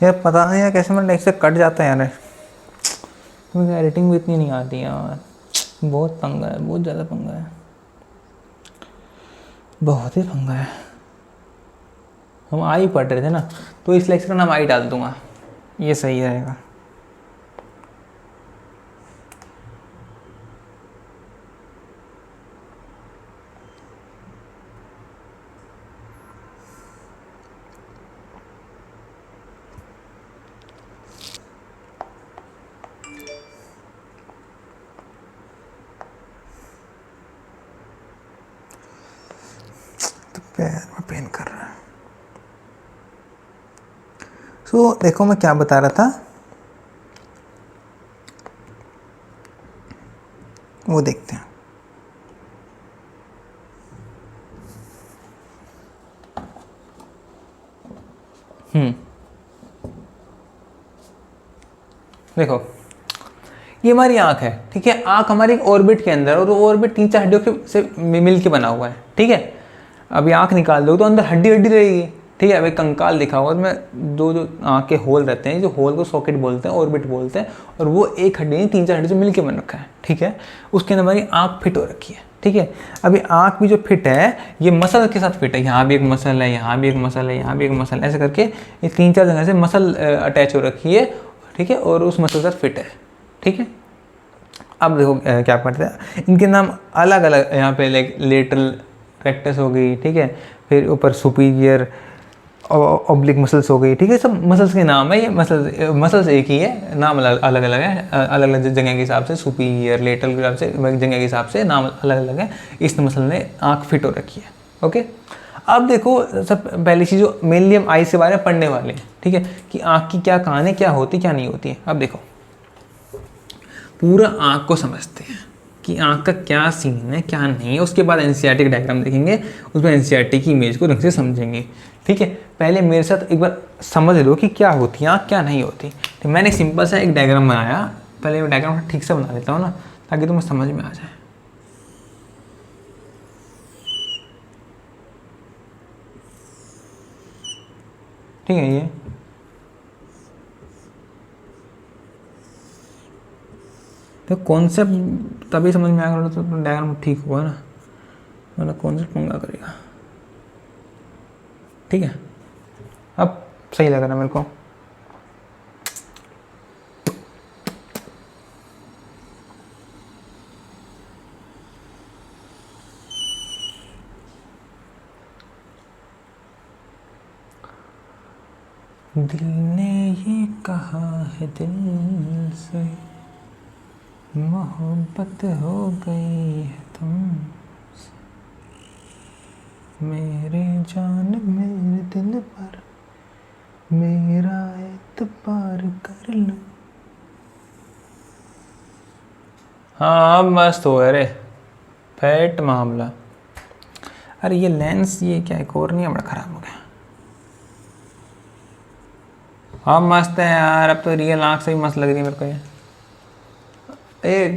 यार पता नहीं यार कैसे मेरा नेक्स्ट से कट जाता है यार, मुझे एडिटिंग भी इतनी नहीं आती यार, बहुत पंगा है, बहुत ज़्यादा पंगा है, बहुत ही पंगा है। हम आई पढ़ रहे थे ना, तो इस लेक्चर का नाम आई डाल दूंगा, ये सही रहेगा। तो पैर में पेन कर रहा है। सो देखो मैं क्या बता रहा था, वो देखते हैं। देखो ये हमारी आँख है, ठीक है। आँख हमारी एक ऑर्बिट के अंदर, और वो ऑर्बिट 3-4 हड्डियों के से मिल के बना हुआ है, ठीक है। अभी आँख निकाल दो तो अंदर हड्डी हड्डी रहेगी, ठीक है। अभी कंकाल दिखा हुआ, उसमें दो आँख के होल रहते हैं, जो होल को सॉकेट बोलते हैं, ऑर्बिट बोलते हैं, और वो एक हड्डी नहीं 3-4 हड्डी से मिल के बन रखा है, ठीक है। उसके अंदर हमारी आँख फिट हो रखी है, ठीक है। अभी आँख भी जो फिट है ये मसल के साथ फिट है, यहाँ भी एक मसल है, यहाँ भी एक मसल है, यहाँ भी एक मसल है, ऐसे करके ये 3-4 जगह से मसल अटैच हो रखी है, ठीक है, और उस मसल के साथ फिट है, ठीक है। अब देखो क्या करते हैं, इनके नाम अलग अलग, यहाँ पे लेटरल रेक्टस हो गई, ठीक है, फिर ऊपर सुपीरियर ऑब्लिक मसल्स हो गई, ठीक है। सब मसल्स के नाम है, ये मसल्स एक ही है, नाम अलग अलग है, अलग अलग जगह के हिसाब से, सुपीरियर लेटरल के हिसाब से, जगह के हिसाब से नाम अलग अलग है। इस मसल में आँख फिट हो रखी है, ओके। अब देखो सब पहली चीज़ जो मेनली हम आइज के बारे में पढ़ने वाले हैं, ठीक है, कि आँख की क्या कहानी, क्या होती क्या नहीं होती है। अब देखो पूरा आँख को समझते हैं कि आँख का क्या सीन है क्या नहीं है, उसके बाद एनसीईआरटी का डायग्राम देखेंगे, उसमें एनसीईआरटी की इमेज को ढंग से समझेंगे, ठीक है। पहले मेरे साथ एक बार समझ लो कि क्या होती है आँख क्या नहीं होती। तो मैंने सिंपल सा एक डायग्राम बनाया, पहले मैं डायग्राम ठीक से बना लेता हूँ ना, ताकि तुम्हें समझ में आ जाए। ठीक है, ये तो कॉन्सेप्ट तभी समझ में आएगा तो डायग्राम ठीक होगा ना, मतलब कॉन्सेप्ट पंगा करेगा, ठीक है। अब सही लग रहा है मेरे को। दिल ने ये कहा है दिल से, मोहब्बत हो गई है तुमसे, मेरे जान मेरे दिल पर मेरा एतबार कर लो। हाँ अब मस्त हो गया रे, फैट मामला। अरे ये लेंस ये क्या है, कॉर्निया बड़ा खराब हो गया। हाँ मस्त है यार, अब तो रियल आँख से ही मस्त लग रही है मेरे को ये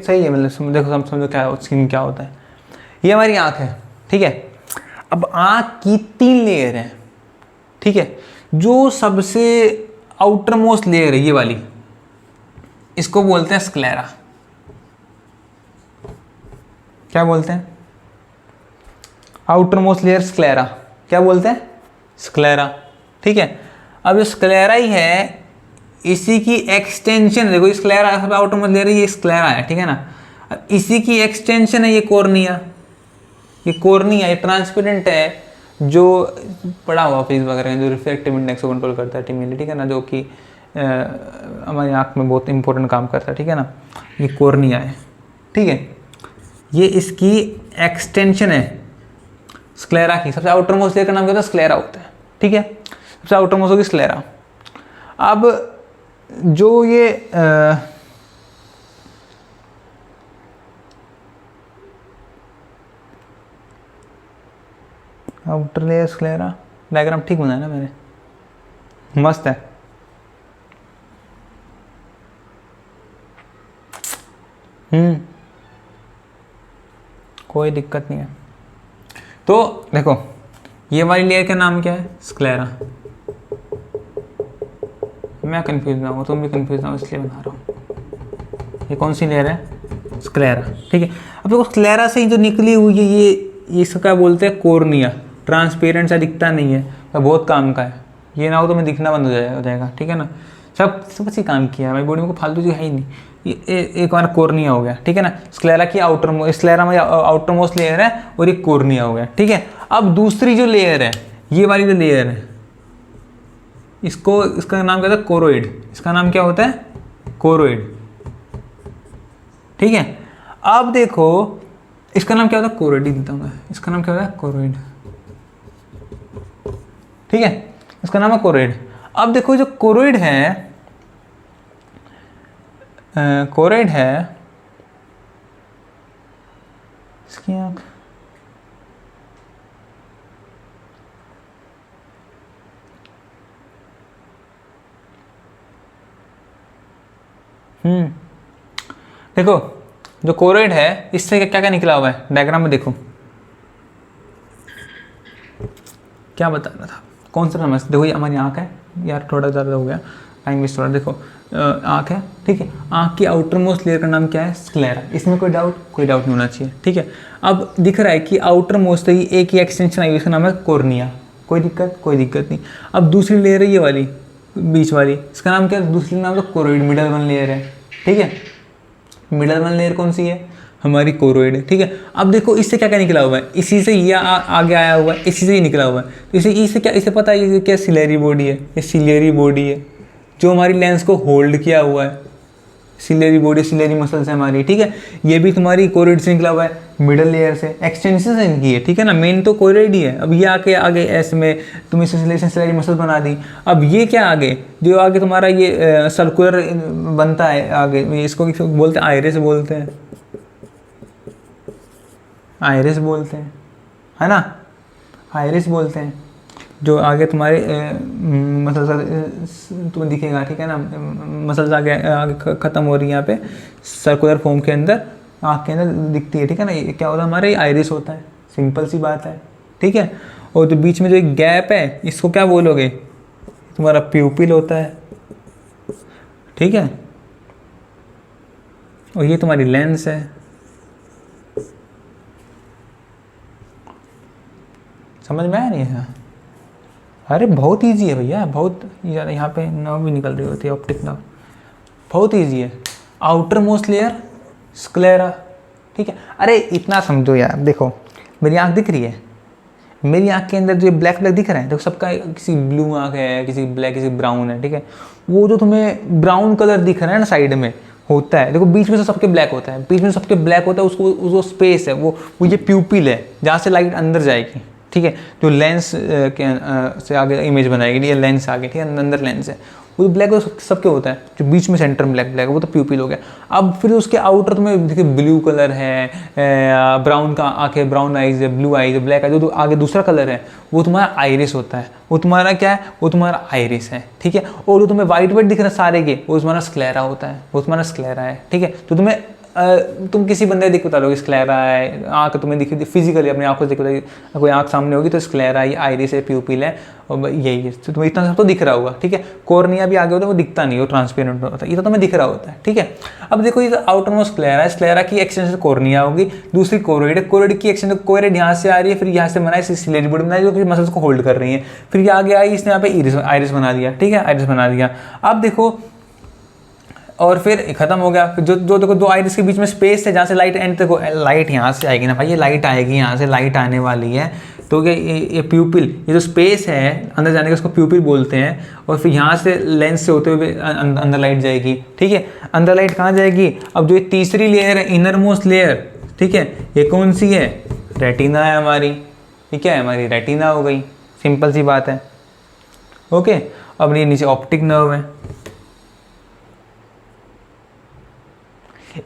सही है। मतलब देखो हम समझो क्या स्किन क्या होता है। ये हमारी आँख है, ठीक है। अब आँख की 3 लेयर है, ठीक है। जो सबसे आउटर मोस्ट लेयर है ये वाली, इसको बोलते हैं स्क्लेरा। क्या बोलते हैं? Outer most layer sclera. क्या बोलते हैं? स्क्लेरा, ठीक है। अब जो स्क्लेरा ही है इसी की एक्सटेंशन, देखो स्क्लेरा सब आउटर मोस्ट लेयर ये स्क्लेरा है, ठीक है ना। अब इसी की एक्सटेंशन है ये कॉर्निया। ये कॉर्निया ये ट्रांसपेरेंट है, जो पड़ा हुआ फिजिक्स वगैरह जो रिफ्रैक्टिव इंडेक्स को कंट्रोल करता है टीमिली, ठीक है ना, जो कि हमारी आँख में बहुत इंपॉर्टेंट काम करता है, ठीक है ना। ये कॉर्निया है, ठीक है। ये इसकी एक्सटेंशन है स्क्लेरा की। सबसे आउटर मोस्ट लेयर का नाम क्या होता है? स्क्लेरा होता है, ठीक है। सबसे आउटर मोस्ट होगी स्क्लेरा। अब जो ये आउटर लेयर स्क्लेरा, डायग्राम ठीक बनाया ना मैंने, मस्त है। कोई दिक्कत नहीं है। तो देखो ये वाली लेयर का नाम क्या है? स्क्लेरा। मैं कंफ्यूज ना हूँ, तुम भी कंफ्यूज ना हो, इसलिए बना रहा हूँ। ये कौन सी लेयर है? स्क्लेरा, ठीक है। अब देखो स्क्लेरा से ही जो निकली हुई है ये इसका क्या बोलते हैं? कॉर्निया। ट्रांसपेरेंट सा दिखता नहीं है, तो बहुत काम का है। ये ना हो तो मैं दिखना बंद हो जाएगा, ठीक है ना। सब अच्छी काम किया है भाई, बॉडी में कोई फालतू चीज़ है ही नहीं। ये एक हमारा कॉर्निया हो गया, ठीक है ना। स्क्लेरा की स्क्लेरा में आउटर मोस्ट लेयर है और ये कॉर्निया हो गया, ठीक है। अब दूसरी जो लेयर है, ये वाली जो लेयर है, इसका नाम क्या होता है? कोरोइड। इसका नाम क्या होता है? कोरोइड, ठीक है। अब देखो इसका नाम क्या होता है? कोरोइड ही देता हूँ मैं। इसका नाम क्या होता है? कोरोइड, ठीक है। इसका नाम है कोरोइड। अब देखो जो कोरोइड है, कोरोइड है, इसकी आँख देखो जो कोरोइड है इससे क्या क्या निकला हुआ है डायग्राम में देखो। क्या बताना था, कौन सा समझ? देखो ये हमारी आँख है यार, थोड़ा ज़्यादा हो गया टाइम वेस्ट, थोड़ा देखो आँख है, ठीक है। आँख की आउटर मोस्ट लेयर का नाम क्या है? स्क्लेरा। इसमें कोई डाउट नहीं होना चाहिए, ठीक है। अब दिख रहा है कि आउटर मोस्ट ही एक ही एक्सटेंशन आई हुई, इसका नाम है कॉर्निया। कोई दिक्कत नहीं। अब दूसरी लेयर है ये वाली बीच वाली, इसका नाम क्या है? दूसरी नाम तो कोरोइड, मिडल वन लेयर है, ठीक है। मिडल वन लेयर कौन सी है? हमारी कोरोइड है, ठीक है। अब देखो इससे क्या क्या निकला हुआ है, इसी से ये आगे आया हुआ है, इसी से ही निकला हुआ है। तो इससे क्या, इसे पता है ये क्या? सिलेरी बॉडी है, ये सिलेरी बॉडी है जो हमारी लेंस को होल्ड किया हुआ है। सिलेरी बॉडी, सिलेरी मसल्स है हमारी, ठीक है। ये भी तुम्हारी कोरोइड से निकला हुआ है, मिडल लेयर से, एक्सटेंशन से इनकी है, ठीक है ना। मेन तो कोरोइड ही है। अब ये आगे ऐसे में तुम इसे सिलेरी मसल बना दी। अब ये क्या आगे, जो आगे तुम्हारा ये सर्कुलर बनता है आगे, इसको बोलते हैं आइरिस बोलते हैं, आइरिस बोलते हैं, है ना, आइरिस बोलते हैं। जो आगे तुम्हारे मसल्स तुम्हें दिखेगा, ठीक है ना। मसल्स आगे ख़त्म हो रही है यहाँ पे सर्कुलर फॉर्म के अंदर, आँख के अंदर दिखती है, ठीक है ना। ये क्या होता है? हमारे आइरिस होता है, सिंपल सी बात है, ठीक है। और जो बीच में जो एक गैप है इसको क्या बोलोगे? तुम्हारा प्यूपिल होता है, ठीक है। और ये तुम्हारी लेंस है। समझ में आया नहीं है? अरे बहुत इजी है भैया, बहुत ज़्यादा। यहाँ पे नर्व भी निकल रही होती है, ऑप्टिक नर्व, बहुत इजी है। आउटर मोस्ट लेयर स्क्लेरा, ठीक है। अरे इतना समझो यार, देखो मेरी आँख दिख रही है, मेरी आँख के अंदर जो ब्लैक दिख रहा है, देखो सबका किसी ब्लू आँख है, किसी ब्लैक, किसी ब्राउन है, ठीक है। वो जो तुम्हें ब्राउन कलर दिख रहा है ना साइड में होता है, देखो बीच में तो सबके ब्लैक होता है, बीच में सबके ब्लैक होता है, उसको स्पेस है, वो ये प्यूपिल है जहाँ से लाइट अंदर जाएगी, ठीक है। जो लेंस के से आगे इमेज बनाएगी, ये लेंस आगे, ठीक है, अंदर लेंस है, वो ब्लैक सबके होता है, जो बीच में सेंटर में ब्लैक है वो तो प्यूपिल हो गया। अब फिर उसके आउटर तुम्हें देखिए ब्लू कलर है, ब्राउन का आँखें, ब्राउन आइज है, ब्लू आइज है, ब्लैक आइज, जो आगे दूसरा कलर है वो तुम्हारा आइरिस होता है। वो तुम्हारा क्या है? वो तुम्हारा आइरिस है, ठीक है। और जो तुम्हें वाइट वाइट दिख रहा है सारे के, वो तुम्हारा स्क्लेरा होता है, वो तुम्हारा स्क्लेरा है, ठीक है। तो तुम्हें तुम किसी बंदे देख बता दोगे स्क्लेरा है, आँख तुम्हें दिखी फिजिकली अपनी आँखों से देख बता, कोई आँख सामने होगी तो स्क्लेरा है, आइरिस है, प्यूपिल है, और यही है। तो तुम्हें इतना सब तो दिख रहा होगा, ठीक है। कॉर्निया भी आगे होता है, वो दिखता नहीं, वो ट्रांसपेरेंट होता है, ये तो तुम्हें दिख रहा होता है, ठीक है। अब देखो ये आउटर मोस्ट स्क्लेरा है, स्क्लेरा की एक्सटेंशन कॉर्निया होगी, दूसरी कोरोइड है, कोरोइड की एक्सटेंशन कोरोइड यहाँ से आ रही है, फिर यहाँ से बनाई सिलेरी बॉडी बनाई जो मसल्स को होल्ड कर रही है, फिर ये आगे आई, इसने यहाँ पे आइरिस बना दिया, ठीक है, आइरिस बना दिया। अब देखो और फिर ख़त्म हो गया। जो देखो दो आइरिस के बीच में स्पेस है जहाँ से लाइट एंड, देखो लाइट यहाँ से आएगी ना भाई, ये लाइट आएगी यहाँ से, लाइट आने वाली है, तो ये प्यूपिल, ये जो स्पेस है अंदर जाने का उसको प्यूपिल बोलते हैं। और फिर यहाँ से लेंस से होते हुए अंदर लाइट जाएगी, ठीक है। अंदर लाइट कहाँ जाएगी? अब जो ये तीसरी लेयर है, इनर मोस्ट लेयर, ठीक है, ये कौन सी है? रेटिना है हमारी, ये क्या है? हमारी रेटिना हो गई, सिंपल सी बात है, ओके। अब ये नीचे ऑप्टिक नर्व है।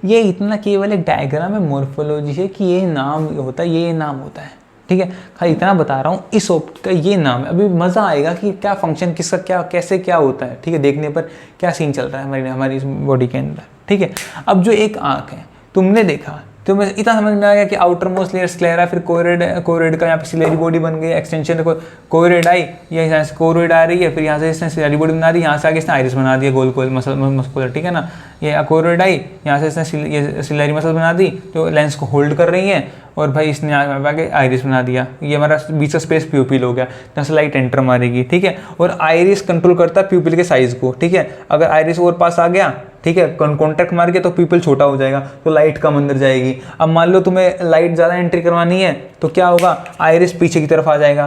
ये इतना केवल एक डायग्राम है, मोर्फोलॉजी है कि ये नाम होता है, ये नाम होता है, ठीक है। खाली इतना बता रहा हूँ, इस ऑप्टिक का ये नाम है। अभी मज़ा आएगा कि क्या फंक्शन, किसका क्या, कैसे क्या होता है, ठीक है, देखने पर क्या सीन चल रहा है हमारी इस बॉडी के अंदर, ठीक है। अब जो एक आँख है, तुमने देखा तो मैं इतना समझ में आ गया कि आउटर मोस्ट लेयर स्क्लेरा, फिर कोरोइड का यहाँ पे सिलेरी बॉडी बन गई, एक्सटेंशन कोरोइड आई, ये यहाँ से कोरोइड आ रही है, फिर यहाँ से इसने सिलेरी बॉडी बना दी, यहाँ से आगे इसने आइरिस बना दिया गोल गोल मस्कुलर, ठीक है ना। ये कोरोइड आई, यहाँ से इसने ये सिलेरी मसल बना दी जो लेंस को होल्ड कर रही है, और भाई इसने आगे आइरिस बना दिया। ये हमारा बीच का स्पेस प्यूपिल हो गया, जहाँ से लाइट एंटर मारेगी, ठीक है। और आइरिस कंट्रोल करता है प्यूपिल के साइज को, ठीक है। अगर आइरिस और पास आ गया, ठीक है, कॉन्टैक्ट मार के तो प्यूपिल छोटा हो जाएगा, तो लाइट कम अंदर जाएगी। अब मान लो तुम्हें लाइट ज़्यादा एंट्री करवानी है तो क्या होगा, आइरिस पीछे की तरफ आ जाएगा,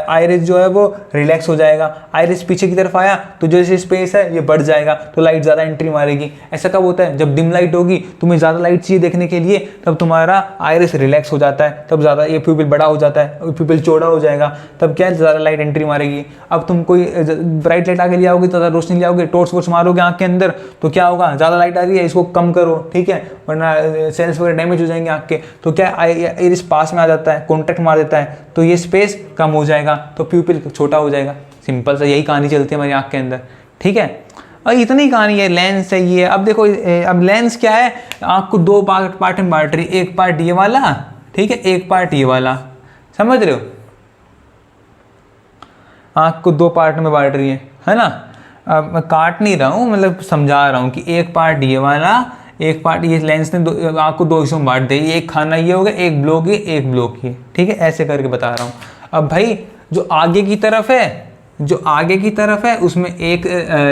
आइरिस जो है वो रिलैक्स हो जाएगा। आइरिस पीछे की तरफ आया तो जैसे स्पेस है ये बढ़ जाएगा, तो लाइट ज़्यादा एंट्री मारेगी। ऐसा कब होता है, जब डिम लाइट होगी, तुम्हें ज़्यादा लाइट चाहिए देखने के लिए, तब तुम्हारा आइरिस रिलैक्स हो जाता है, तब ज़्यादा ये प्यूपिल बड़ा हो जाता है, प्यूपिल चौड़ा हो जाएगा, तब क्या ज़्यादा लाइट एंट्री मारेगी। अब तुम कोई ब्राइट लाइट आगे ले आओगे, ज़्यादा रोशनी ले आओगे, टॉर्च वॉर्च मारोगे आँख के अंदर, तो क्या होगा, ज़्यादा लाइट आ रही है, इसको कम करो, ठीक है, वरना सेल्स वगैरह डैमेज हो जाएंगे आँख के। तो क्या आइरिस पास में आ जाता है, कॉन्टैक्ट मार देता है, तो ये स्पेस कम हो जाएगा, तो प्यूपिल छोटा हो जाएगा। सिंपल सा यही कहानी चलती है हमारी आँख के अंदर, ठीक है। और इतनी कहानी है, लेंस है ये। अब देखो, अब लेंस क्या है, आँख को दो पार्ट में बांट रही, एक पार्ट ये वाला, ठीक है, एक पार्ट ये वाला, समझ रहे हो। आँख को दो पार्ट में बांट रही है ना। अब मैं काट नहीं रहा हूँ, मतलब समझा रहा हूँ कि एक पार्ट ये वाला, एक पार्ट ये लेंस ने आँख को दो हिस्सों में बांट दी, एक खाना ये होगा, एक ब्लॉक ये, एक ब्लॉक ये, ठीक है, ऐसे करके बता रहा हूँ। अब भाई जो आगे की तरफ है, जो आगे की तरफ है उसमें एक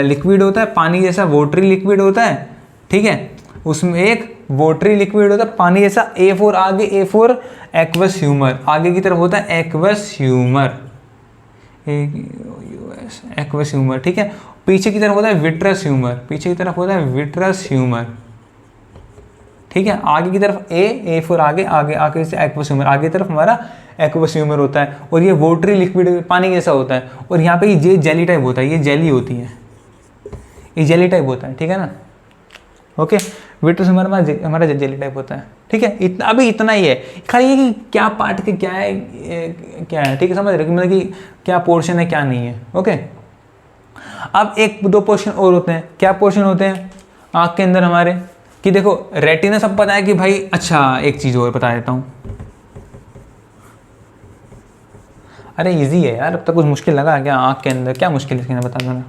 लिक्विड होता है, पानी जैसा वोटरी लिक्विड होता है, ठीक है, उसमें एक वोटरी लिक्विड होता है पानी जैसा। ए फॉर आगे, ए फॉर एक्वस ह्यूमर, आगे की तरफ होता है एक्वस ह्यूमर, एक्वस ह्यूमर, ठीक है। पीछे की तरफ होता है विट्रस ह्यूमर, पीछे की तरफ होता है विट्रस ह्यूमर, ठीक है। आगे की तरफ ए फॉर आगे, आगे आगे से एक्वस ह्यूमर, आगे की तरफ हमारा एक्वस ह्यूमर होता है, और ये वोटरी लिक्विड पानी जैसा होता है। और यहाँ पे ये जेली टाइप होता है, ये जेली होती है, ये जेली टाइप होता है, ठीक है ना। ओके, विट्रस ह्यूमर हमारा जेली टाइप होता है, ठीक है। इतना, अभी इतना ही है, खाली ये कि क्या पार्ट के क्या है, क्या है, ठीक है, समझ रहे हो, मतलब कि क्या पोर्शन है क्या नहीं है। ओके, अब एक दो पोर्शन और होते हैं। क्या पोर्शन होते हैं आँख के अंदर हमारे, कि देखो रेटिना सब पता है कि भाई, अच्छा एक चीज़ और बता देता हूँ। अरे इजी है यार, अब तक कुछ मुश्किल लगा क्या आँख के अंदर, क्या मुश्किल है इसके अंदर, बता दो ना।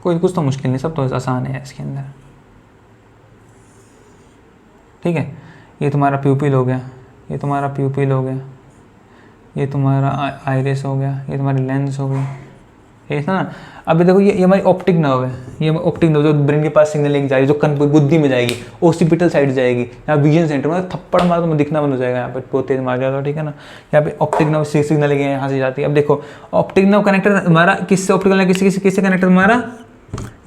कोई कुछ तो मुश्किल नहीं, सब तो आसान है इसके अंदर, ठीक है। ये तुम्हारा प्यूपिल हो गया, ये तुम्हारा प्यूपिल हो गया, ये तुम्हारा आइरिस हो गया, ये तुम्हारी लेंस हो गई, ये ना। अभी देखो ये हमारी ऑप्टिक नर्व है, ये ऑप्टिक नर्व जो ब्रेन के पास सिग्नल लेके जाएगी, जो कन बुद्धि में जाएगी, ओसिपिटल साइड जाएगी, यहाँ विजन सेंटर, मतलब थप्पड़ मारो तो दिखना बंद हो जाएगा, यहाँ पे बहुत तेज मार जाता है, ठीक है ना। यहाँ पे ऑप्टिक नर्व सिग्नल लेके यहाँ से जाती है। अब देखो ऑप्टिक नर्व कनेक्टर हमारा किससे, ऑप्टिकल नर्व किससे कनेक्टर हमारा,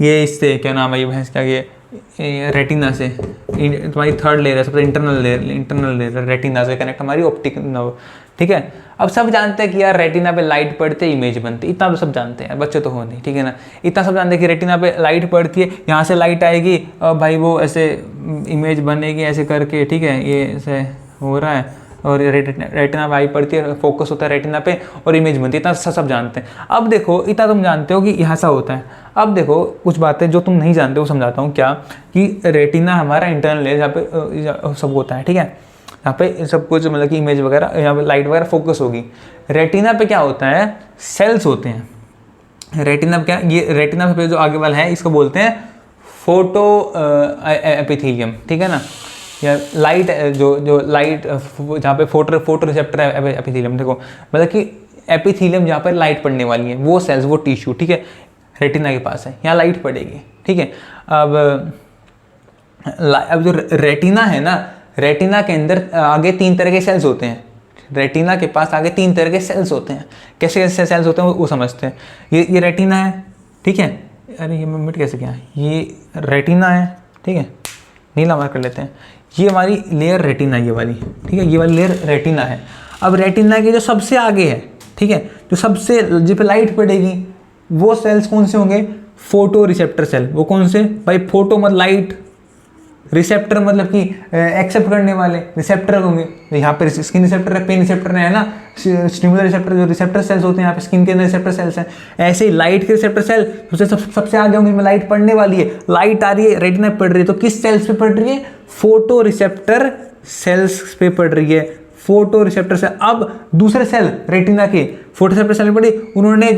ये इससे, क्या नाम है ये भैंस क्या, ये रेटिना से, तुम्हारी थर्ड लेयर है, सबसे इंटरनल लेयर रेटिना से कनेक्ट हमारी ऑप्टिक नर्व, ठीक है। अब सब जानते हैं कि यार रेटिना पे लाइट पड़ती है, इमेज बनती है, इतना तो सब जानते हैं, बच्चे तो हो नहीं, ठीक है ना। इतना सब जानते हैं कि रेटिना पे लाइट पड़ती है, यहाँ से लाइट आएगी और भाई वो ऐसे इमेज बनेगी ऐसे करके, ठीक है, ये ऐसे हो रहा है, और रेटिना पे आई पड़ती है, फोकस होता है रेटिना पे और इमेज बनती है, इतना सब जानते हैं। अब देखो इतना तुम जानते हो कि यहाँ सा होता है। अब देखो कुछ बातें जो तुम नहीं जानते वो समझाता हूँ, क्या कि रेटिना हमारा इंटरनल है, जहाँ पे सब होता है, ठीक है, यहाँ पे सब कुछ, मतलब कि इमेज वगैरह, यहाँ पे लाइट वगैरह फोकस होगी। रेटिना पे क्या होता है, सेल्स होते हैं। रेटिना पे क्या, ये रेटिना पे जो आगे वाला है इसको बोलते हैं फोटो एपिथेलियम, ठीक है ना, या लाइट, जो लाइट जहाँ पे फोटो रिसेप्टर है एपिथेलियम। देखो मतलब कि एपिथेलियम जहाँ पर लाइट पड़ने वाली है वो सेल्स, वो टिश्यू, ठीक है, रेटिना के पास है, यहाँ लाइट पड़ेगी, ठीक है। अब जो रेटिना है ना, रेटिना के अंदर आगे 3 तरह के सेल्स होते हैं। रेटिना के पास आगे 3 तरह के सेल्स होते हैं। कैसे कैसे सेल्स होते हैं वो समझते हैं। ये रेटिना है, ठीक है, अरे ये मिट कैसे क्या है, ये रेटिना है, ठीक है, नीला मार्क कर लेते हैं। ये हमारी लेयर रेटिना, ये वाली, ठीक है, ये वाली लेयर रेटिना है। अब रेटिना के जो सबसे आगे है, ठीक है, जो सबसे जिस पे लाइट पड़ेगी वो सेल्स कौन से होंगे, फोटो रिसेप्टर सेल। वो कौन से भाई, फोटो मतलब लाइट, रिसेप्टर मतलब कि एक्सेप्ट करने वाले रिसेप्टर होंगे, यहाँ पे स्किन रिसेप्टर है, पेन रिसेप्टर है ना, स्टिमुलर रिसेप्टर, जो रिसेप्टर सेल्स होते हैं यहाँ पे स्किन के अंदर रिसेप्टर सेल्स हैं। ऐसे ही लाइट के रिसेप्टर सेल सबसे आगे होंगे, इसमें लाइट पड़ने वाली है, लाइट आ रही है, रेटिना पड़ रही है, तो किस सेल्स पे पड़ रही है? फोटो रिसेप्टर सेल्स पे पड़ रही है, फोटो रिसेप्टर सेल। अब दूसरे सेल रेटिना के फोटो रिसेप्टर सेल पड़ी, उन्होंने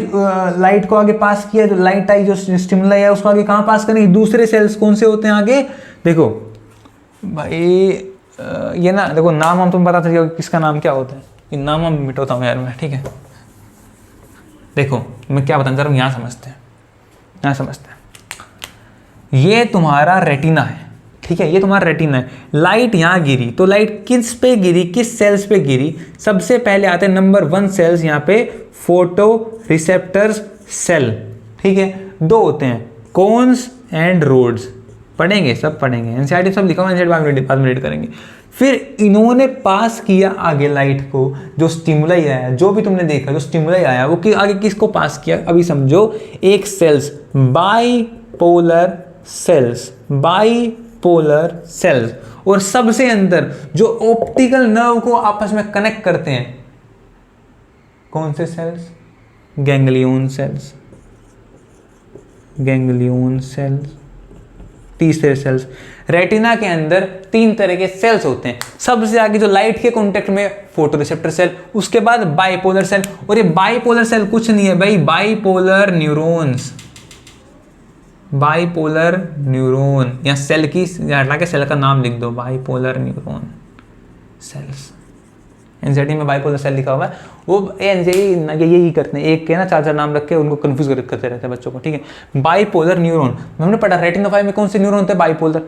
लाइट को आगे पास किया, जो लाइट आई, जो स्टिमुलाई है, उसको आगे कहाँ पास करेंगे? दूसरे सेल्स कौन से होते हैं आगे? देखो भाई ये ना, देखो नाम हम तुम्हें पता था किसका नाम क्या होता है, ये नाम हम मिटाता हूँ यार मैं, ठीक है। देखो मैं क्या बताना चाह रहा हूँ, यहाँ समझते हैं, यहाँ समझते हैं। ये तुम्हारा रेटिना है, ठीक है, ये तुम्हारा रेटिना है। लाइट यहाँ गिरी, तो लाइट किस पे गिरी, किस सेल्स पे गिरी? सबसे पहले आते हैं नंबर 1 सेल्स यहाँ पे, फोटो रिसेप्टर्स सेल, ठीक है। 2 होते हैं, कोन्स एंड रोड्स, पढ़ेंगे, सब पढ़ेंगे, एनसीईआरटी सब लिखा हुआ है, बाद में रीड करेंगे। फिर इन्होंने पास किया आगे लाइट को, जो स्टिमुलाई आया, जो भी तुमने देखा जो स्टिमुलाई आया, वो आगे किसको पास किया? अभी समझो, एक cells, bipolar cells, bipolar cells, और सबसे अंदर जो ऑप्टिकल नर्व को आपस में कनेक्ट करते हैं, कौन से cells? Ganglion cells, ganglion cells. तीसरे सेल्स, रेटिना के अंदर 3 तरह के सेल्स होते हैं। सबसे आगे जो लाइट के कांटेक्ट में, फोटो रिसेप्टर सेल, उसके बाद बाइपोलर सेल, और ये बाइपोलर सेल कुछ नहीं है भाई, बाइपोलर न्यूरॉन्स, बाइपोलर न्यूरॉन, या सेल की हटा के सेल का नाम लिख दो, बाइपोलर न्यूरॉन सेल्स। एनसीईआरटी में बाइपोलर सेल लिखा हुआ है, वो एनसीईआरटी यही करते हैं, एक के ना 4 नाम रख के उनको कंफ्यूज करते रहते हैं बच्चों को, ठीक है। बाइपोलर न्यूरॉन हमने पढ़ा, रेटिनोफाई में कौन से न्यूरॉन होते हैं? बाइपोलर,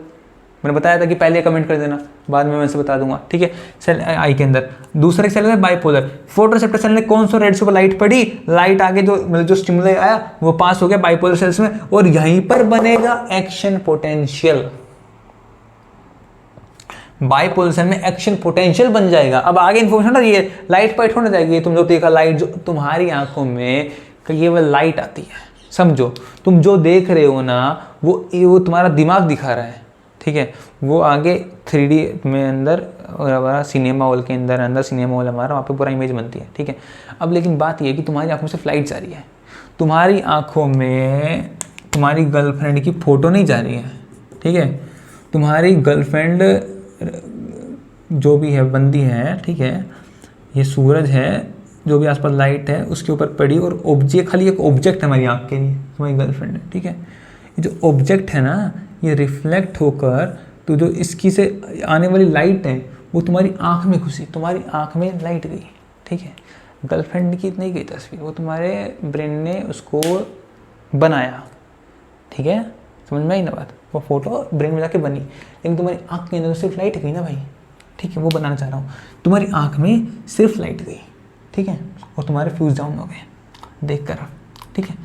मैंने बताया था कि पहले कमेंट कर देना, बाद में मैं से बता दूंगा, ठीक है। सेल आई के अंदर दूसरे सेल में बाइपोलर, फोटो रिसेप्टर सेल ने कौन सा रेड से लाइट पड़ी, लाइट आगे जो मतलब जो स्टिमुलाई आया वो पास हो गया बाइपोलर सेल्स में, और यहीं पर बनेगा एक्शन पोटेंशियल, बाइपोलर सेल में एक्शन पोटेंशियल बन जाएगा। अब आगे इन्फॉर्मेशन ना, ये लाइट पाइट होने जाएगी, तुम जो देखा लाइट, जो तुम्हारी आंखों में केवल लाइट आती है, समझो तुम जो देख रहे हो ना, वो तुम्हारा दिमाग दिखा रहा है, ठीक है। वो आगे 3D में अंदर हमारा सिनेमा हॉल के अंदर सिनेमा हॉल हमारा, वहाँ पे पूरा इमेज बनती है, ठीक है। अब लेकिन बात ये है कि तुम्हारी आंखों में सिर्फ लाइट जा रही है, तुम्हारी आंखों में तुम्हारी गर्लफ्रेंड की फोटो नहीं जा रही है, ठीक है। तुम्हारी गर्लफ्रेंड जो भी है बंदी है, ठीक है, ये सूरज है, जो भी आसपास लाइट है उसके ऊपर पड़ी, और ऑब्जेक्ट, खाली एक ऑब्जेक्ट है हमारी आँख के लिए, तुम्हारी गर्लफ्रेंड है, ठीक है। ये जो ऑब्जेक्ट है ना, ये रिफ्लेक्ट होकर तो जो इसकी से आने वाली लाइट है वो तुम्हारी आँख में घुसी, तुम्हारी आँख में लाइट गई, ठीक है। गर्लफ्रेंड की नहीं गई तस्वीर, वो तुम्हारे ब्रेन ने उसको बनाया, ठीक है, समझ में आई ना बात। वो फोटो ब्रेन में जाके बनी, लेकिन तुम्हारी आँख के अंदर सिर्फ लाइट गई ना भाई, ठीक है। वो बनाना चाह रहा हूँ, तुम्हारी आँख में सिर्फ लाइट गई, ठीक है, और तुम्हारे फ्यूज डाउन हो गए देख कर, ठीक है।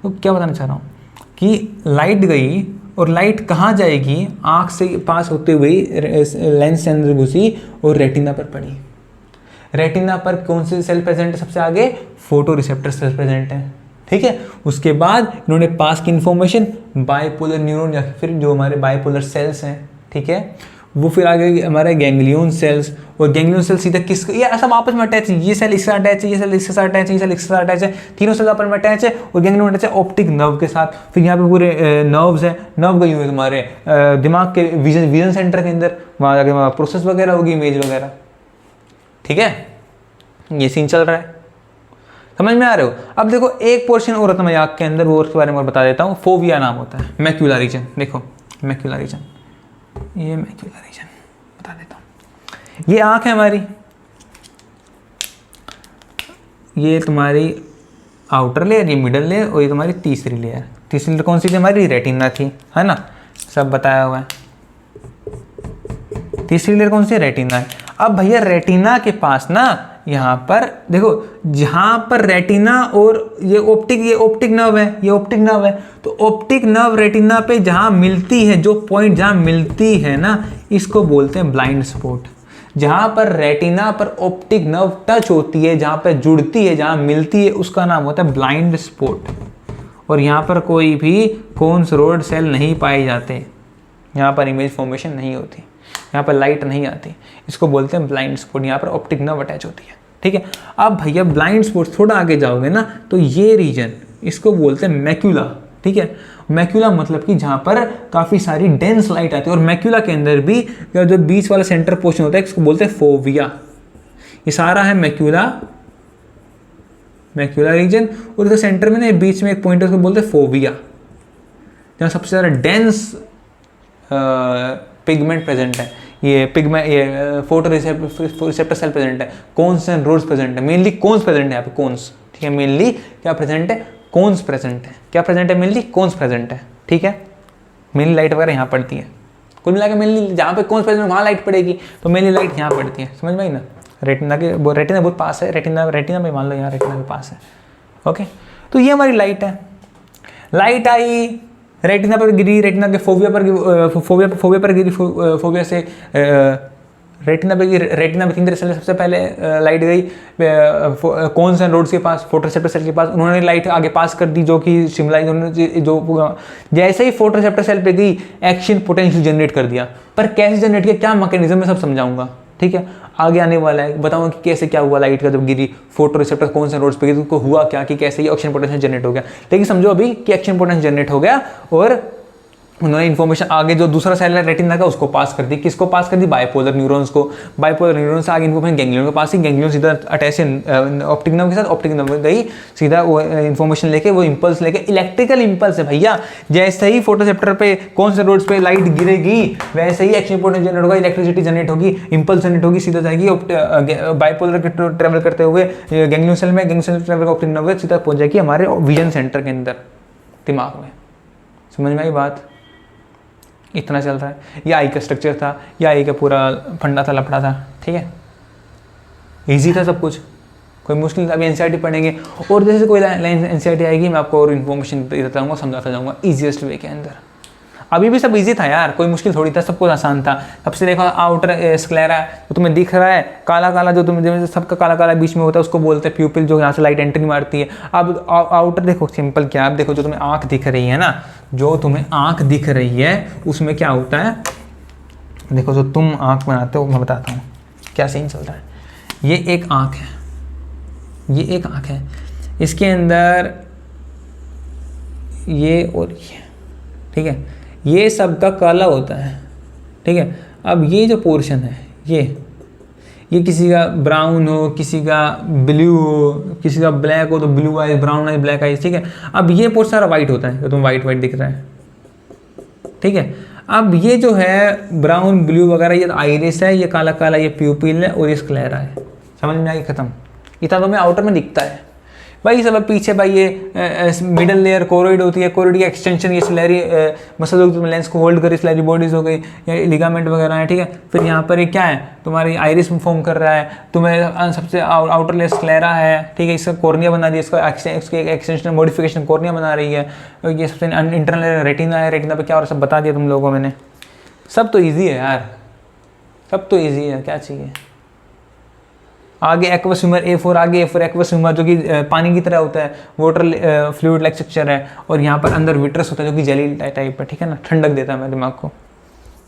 तो क्या बताना चाह रहा हूँ कि लाइट गई, और लाइट कहाँ जाएगी? आँख से पास होते हुए लेंस के अंदर घुसी और रेटिना पर पड़ी। रेटिना पर कौन से सेल प्रेजेंट है? सबसे आगे फोटो रिसेप्टर सेल प्रेजेंट है, ठीक है। उसके बाद इन्होंने पास की इन्फॉर्मेशन बाइपोलर न्यूरॉन, या फिर जो हमारे बाइपोलर सेल्स हैं, ठीक है, वो फिर आगे हमारे गैंग्लियन सेल्स, और गैंग्लियन सेल सीधा किस, ये सब आपस में अटैच है, ये सेल इससे अटैच है, ये सेल इसके साथ अटैच है, ये सेल इसके साथ अटैच है, तीनों सेल आपस में अटैच है, और गैंग्लियन अटैच है ऑप्टिक नर्व के साथ। फिर यहाँ पे पूरे नर्व्स हैं, नर्व गई हुई है तुम्हारे दिमाग के विजन सेंटर के अंदर, वहाँ जाके वहाँ प्रोसेस वगैरह होगी, इमेज वगैरह, ठीक है। ये सीन चल रहा है, समझ में आ रहे हो। अब देखो एक पोर्शन और होता है मेरी आँख के अंदर, वो उसके बारे में और बता देता हूँ। फोविया नाम होता है, मैक्यूलर रीजन, देखो मैक्यूलर रीजन, ये मैक्यूलर रीजन बता देता हूँ। ये आँख है हमारी, ये तुम्हारी आउटर लेयर, ये मिडल लेयर, और ये तुम्हारी तीसरी लेयर। तीसरी लेयर कौन सी थी? हमारी रेटिना थी, है ना, सब बताया हुआ है। तीसरी लेयर कौन सी? रेटिना है। अब भैया रेटिना के पास ना, यहाँ पर देखो, जहाँ पर रेटिना और ये ऑप्टिक नर्व है, ये ऑप्टिक नर्व है, तो ऑप्टिक नर्व रेटिना पे जहाँ मिलती है, जो पॉइंट जहाँ मिलती है ना, इसको बोलते हैं ब्लाइंड स्पॉट। जहाँ पर रेटिना पर ऑप्टिक नर्व टच होती है, जहाँ पर जुड़ती है, जहाँ मिलती है, उसका नाम होता है ब्लाइंड स्पॉट। और यहाँ पर कोई भी कोन्स रोड सेल नहीं पाए जाते, यहाँ पर इमेज फॉर्मेशन नहीं होती, यहाँ पर लाइट नहीं आती, इसको बोलते हैं ब्लाइंड स्पॉट। यहाँ पर ऑप्टिक नर्व अटैच होती है, ठीक है। अब भैया ब्लाइंड स्पॉट थोड़ा आगे जाओगे ना तो ये रीजन इसको बोलते हैं मैक्यूला, ठीक है। मैक्यूला मतलब कि जहाँ पर काफ़ी सारी डेंस लाइट आती है, और मैक्यूला के अंदर भी जो बीच वाला सेंटर पोर्शन होता है इसको बोलते हैं फोविया। ये सारा है मैक्यूला, मैक्यूला रीजन, और इसके सेंटर में ना बीच में एक पॉइंट है उसको बोलते हैं फोविया, जहाँ सबसे ज़्यादा डेंस पिगमेंट प्रेजेंट है। ये पिगमेंट, ये फोटो रिसेप्टर सेल प्रेजेंट है, कोन्स एंड रोड्स प्रेजेंट है, मेनली कोन्स प्रेजेंट है यहाँ पे, कोन्स, ठीक है। मेनली क्या प्रेजेंट है, कोन्स प्रेजेंट है। क्या प्रेजेंट है, मेनली कोन्स प्रेजेंट है, ठीक है। मेनली लाइट वगैरह यहाँ पड़ती है, कुल मिला के मेनली जहाँ पे कोन्स प्रेजेंट है वहाँ लाइट पड़ेगी, तो मेनली लाइट यहाँ पड़ती है, समझ में आई ना। रेटिना के, रेटिना बहुत पास है, रेटिना में मान लो यहाँ रेटिना के पास है, ओके। तो ये हमारी लाइट है, लाइट आई रेटिना पर गिरी, रेटिना के फोविया पर गिरी, फोविया से रेटिना पे गिरी, रेटिना में 3 तरह से सबसे पहले लाइट गई कोन्स एंड रोड्स के पास, फोटोरिसेप्टर सेल के पास, उन्होंने लाइट आगे पास कर दी जो कि शिमला, जो जैसे ही फोटोरिसेप्टर सेल पे गई एक्शन पोटेंशियल जनरेट कर दिया। पर कैसे जनरेट किया, क्या मैकेनिज्म है, सब समझाऊंगा, ठीक है। आगे आने वाला है, बताऊंगा कि कैसे क्या हुआ लाइट का जब गिरी फोटो रिसेप्टर कौन से रोड्स पे गिरी, तो हुआ क्या कि कैसे ये एक्शन पोटेंशियल जनरेट हो गया। लेकिन समझो अभी कि एक्शन पोटेंशियल जनरेट हो गया और उन्होंने इन्फॉर्मेशन आगे जो दूसरा सेल है रेटिना का उसको पास कर दी, किसको पास कर दी, बाइपोलर न्यूरॉन्स को। बाइपोलर न्यूरॉन्स से आगे इन्फॉर्मेशन गैंग्लियन के पास ही, गैंग्लियन सीधा अटैच ऑप्टिक नर्व के साथ, ऑप्टिक नर्व गई सीधा वो इन्फॉर्मेशन लेके, वो इंपल्स लेके, इलेक्ट्रिकल इंपल्स है भैया। जैसे ही फोटोसेप्टर पे कौन से रोड्स पे लाइट गिरेगी वैसे ही एक्शन पोटेंशियल जनरेट होगा, इलेक्ट्रिसिटी जनरेट होगी, इंपल्स जनरेट होगी, सीधा जाएगी बाइपोलर के ट्रेवल करते हुए गैंग्लियन सेल में, ganglion cell travel optic nerve सीधा पहुंच जाएगी हमारे विजन सेंटर के अंदर, दिमाग में। समझ में आई बात, इतना चल रहा है। ये आई का स्ट्रक्चर था, या आई का पूरा फंडा था, लपड़ा था, ठीक है। इजी था सब कुछ, कोई मुश्किल। अभी एनसीईआरटी पढ़ेंगे और जैसे कोई एनसीईआरटी आएगी मैं आपको और इन्फॉर्मेशन देता जाऊँगा, समझाता जाऊँगा ईजीएस्ट वे के अंदर। अभी भी सब इजी था यार, कोई मुश्किल थोड़ी था, सब कुछ आसान था। सबसे देखो आउटर स्क्लेरा जो तुम्हें दिख रहा है काला काला, जो तुम्हें सबका काला काला बीच में होता है उसको बोलते हैं प्यूपिल, जो यहाँ से लाइट एंट्री मारती है। अब आउटर देखो, सिंपल क्या, आप देखो जो तुम्हें आँख दिख रही है ना, जो तुम्हें आँख दिख रही है उसमें क्या होता है, देखो जो तुम आँख बनाते हो मैं बताता हूँ क्या सीन चल रहा है। ये एक आँख है, ये एक आँख है, इसके अंदर ये और ये, ठीक है, ये सब का काला होता है, ठीक है। अब ये जो पोर्शन है ये किसी का ब्राउन हो, किसी का ब्लू हो, किसी का ब्लैक हो तो blue eyes, brown eyes, black eyes, ठीक है। अब ये पोर्शन सारा वाइट होता है, तो तुम वाइट वाइट दिख रहा है, ठीक है। अब ये जो है ब्राउन ब्लू वगैरह ये आइरिस है, ये काला काला ये प्यूपिल है और ये स्क्लेरा है। समझ में आई, खत्म। इतना तो मैं आउटर में दिखता है भाई। सब पीछे भाई ये मिडल लेयर कोरोइड होती है, कोरोइड की एक्सटेंशन ये सिलेरी मसल होगी, तुम लेंस को होल्ड करी, सिलेरी बॉडीज हो गई, ये लिगामेंट वगैरह है, ठीक है। फिर यहाँ पर ये क्या है, तुम्हारी आइरिस में फॉर्म कर रहा है, तुम्हें सबसे आउटर लेयर स्क्लेरा है, ठीक है। इसका कॉर्निया बना रही है, इसका एक्सटेंशन मॉडिफिकेशन कॉर्निया बना रही है। ये सबसे इंटरनल रेटिना है, रेटिना पर क्या और सब बता दिया तुम लोगों को मैंने। सब तो ईजी है यार, सब तो ईजी है, क्या चाहिए। आगे एक्वस ह्यूमर A4, आगे A4 एक्वस ह्यूमर जो कि पानी की तरह होता है, वाटर फ्लूइड लाइक स्ट्रक्चर है। और यहाँ पर अंदर विट्रस होता है जो कि जेली टाइप है, ठीक है ना, ठंडक देता है मेरे दिमाग को,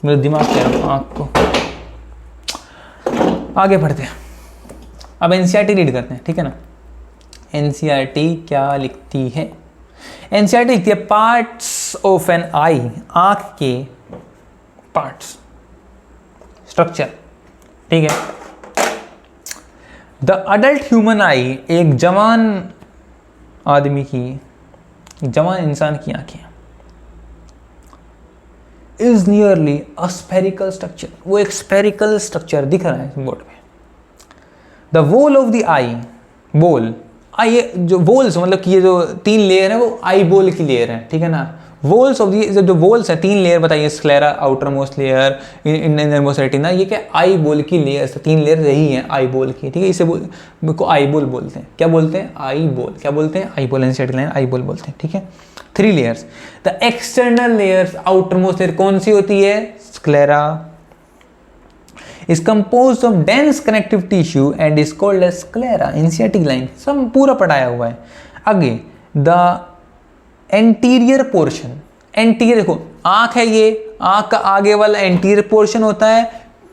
मेरे दिमाग को, आँख को। आगे बढ़ते हैं, अब एनसीईआरटी रीड करते हैं, ठीक है ना। एनसीईआरटी क्या लिखती है, एनसीईआरटी लिखती है पार्ट्स ऑफ एन आई, आँख के पार्ट्स, स्ट्रक्चर, ठीक है। द अडल्ट ह्यूमन आई, एक जवान आदमी की, जवान इंसान की आंखें, is nearly a spherical structure, वो एक स्फेरिकल स्ट्रक्चर दिख रहा है बोर्ड पे। द वोल ऑफ द आई, बोल आई, जो वोल्स मतलब कि ये जो 3 लेयर है वो आई बोल की लेयर है, ठीक है ना। वोल्स ऑफ दी, जो वोल्स है 3 लेयर बताइए, sclera, outer most layer, innermost retina, ये क्या आई बोल की लेयर, 3 लेयर यही है आई बोल की, ठीक है। इसे को आई बोल बोलते हैं, क्या बोलते हैं, आई बोल, क्या बोलते हैं, आई बोल, एनसीईआरटी लाइन आई बोल बोलते हैं, ठीक है। 3 layers, the external layers, outer most layer कौन सी होती है, sclera, is composed of dense connective tissue and is called as sclera, NCERT line सब पूरा पढ़ाया हुआ है। आगे द एंटीरियर पोर्शन, एंटीरियर देखो आंख है, ये आँख का आगे वाला एंटीरियर पोर्शन होता है,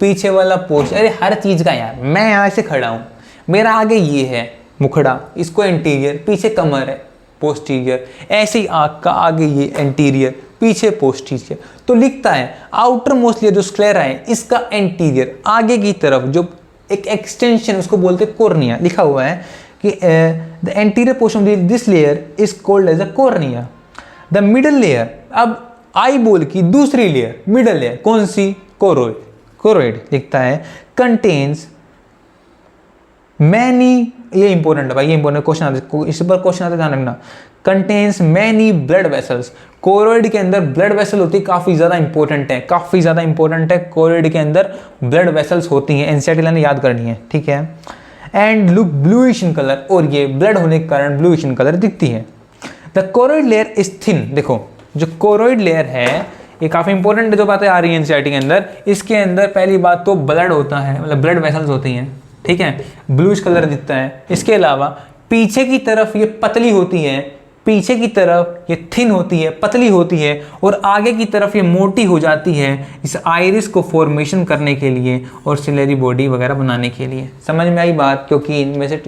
पीछे वाला पोर्शन, अरे हर चीज़ का यार, मैं यहाँ से खड़ा हूँ, मेरा आगे ये है मुखड़ा, इसको एंटीरियर, पीछे कमर है पोस्टीरियर, ऐसे ही आँख का आगे ये एंटीरियर, पीछे पोस्टीरियर। तो लिखता है आउटर मोस्ट लेयर जो स्क्लेरा है इसका एंटीरियर आगे की तरफ जो एक एक्सटेंशन उसको बोलते हैं कॉर्निया, लिखा हुआ है कि the anterior portion of this layer is called as a cornea. The middle layer, अब आई बोल की दूसरी लेयर, मिडल लेयर कौन सी? कोरोइड। कोरोइड लिखता है कंटेन्स मैनी, ये इंपॉर्टेंट है भाई, ये इंपॉर्टेंट क्वेश्चन आते, इस पर क्वेश्चन आते ध्यान रखना। Contains many blood vessels, choroid के अंदर ब्लड वेसल होती है, काफ़ी ज़्यादा इंपॉर्टेंट है, काफ़ी ज़्यादा इंपॉर्टेंट है। कोरोइड के अंदर ब्लड वेसल्स होती हैं, एनसीईआरटी लाइन याद करनी है, ठीक है। And look bluish in colour, और ये ब्लड होने के कारण ब्लूइश इन कलर दिखती है। The choroid layer is thin, देखो जो कोरोइड लेयर है ये काफ़ी इंपॉर्टेंट जो बातें आ रही हैं एनसीईआरटी के अंदर। इसके अंदर पहली बात तो ब्लड होता है, मतलब ब्लड वेसल्स होती हैं, ठीक है, ब्लूइश कलर दिखता है। इसके अलावा पीछे की तरफ ये पतली होती है, पीछे की तरफ ये थिन होती है, पतली होती है, और आगे की तरफ ये मोटी हो जाती है इस आइरिस को फॉर्मेशन करने के लिए और सिलेरी बॉडी वगैरह बनाने के लिए। समझ में आई बात? क्योंकि इनमें से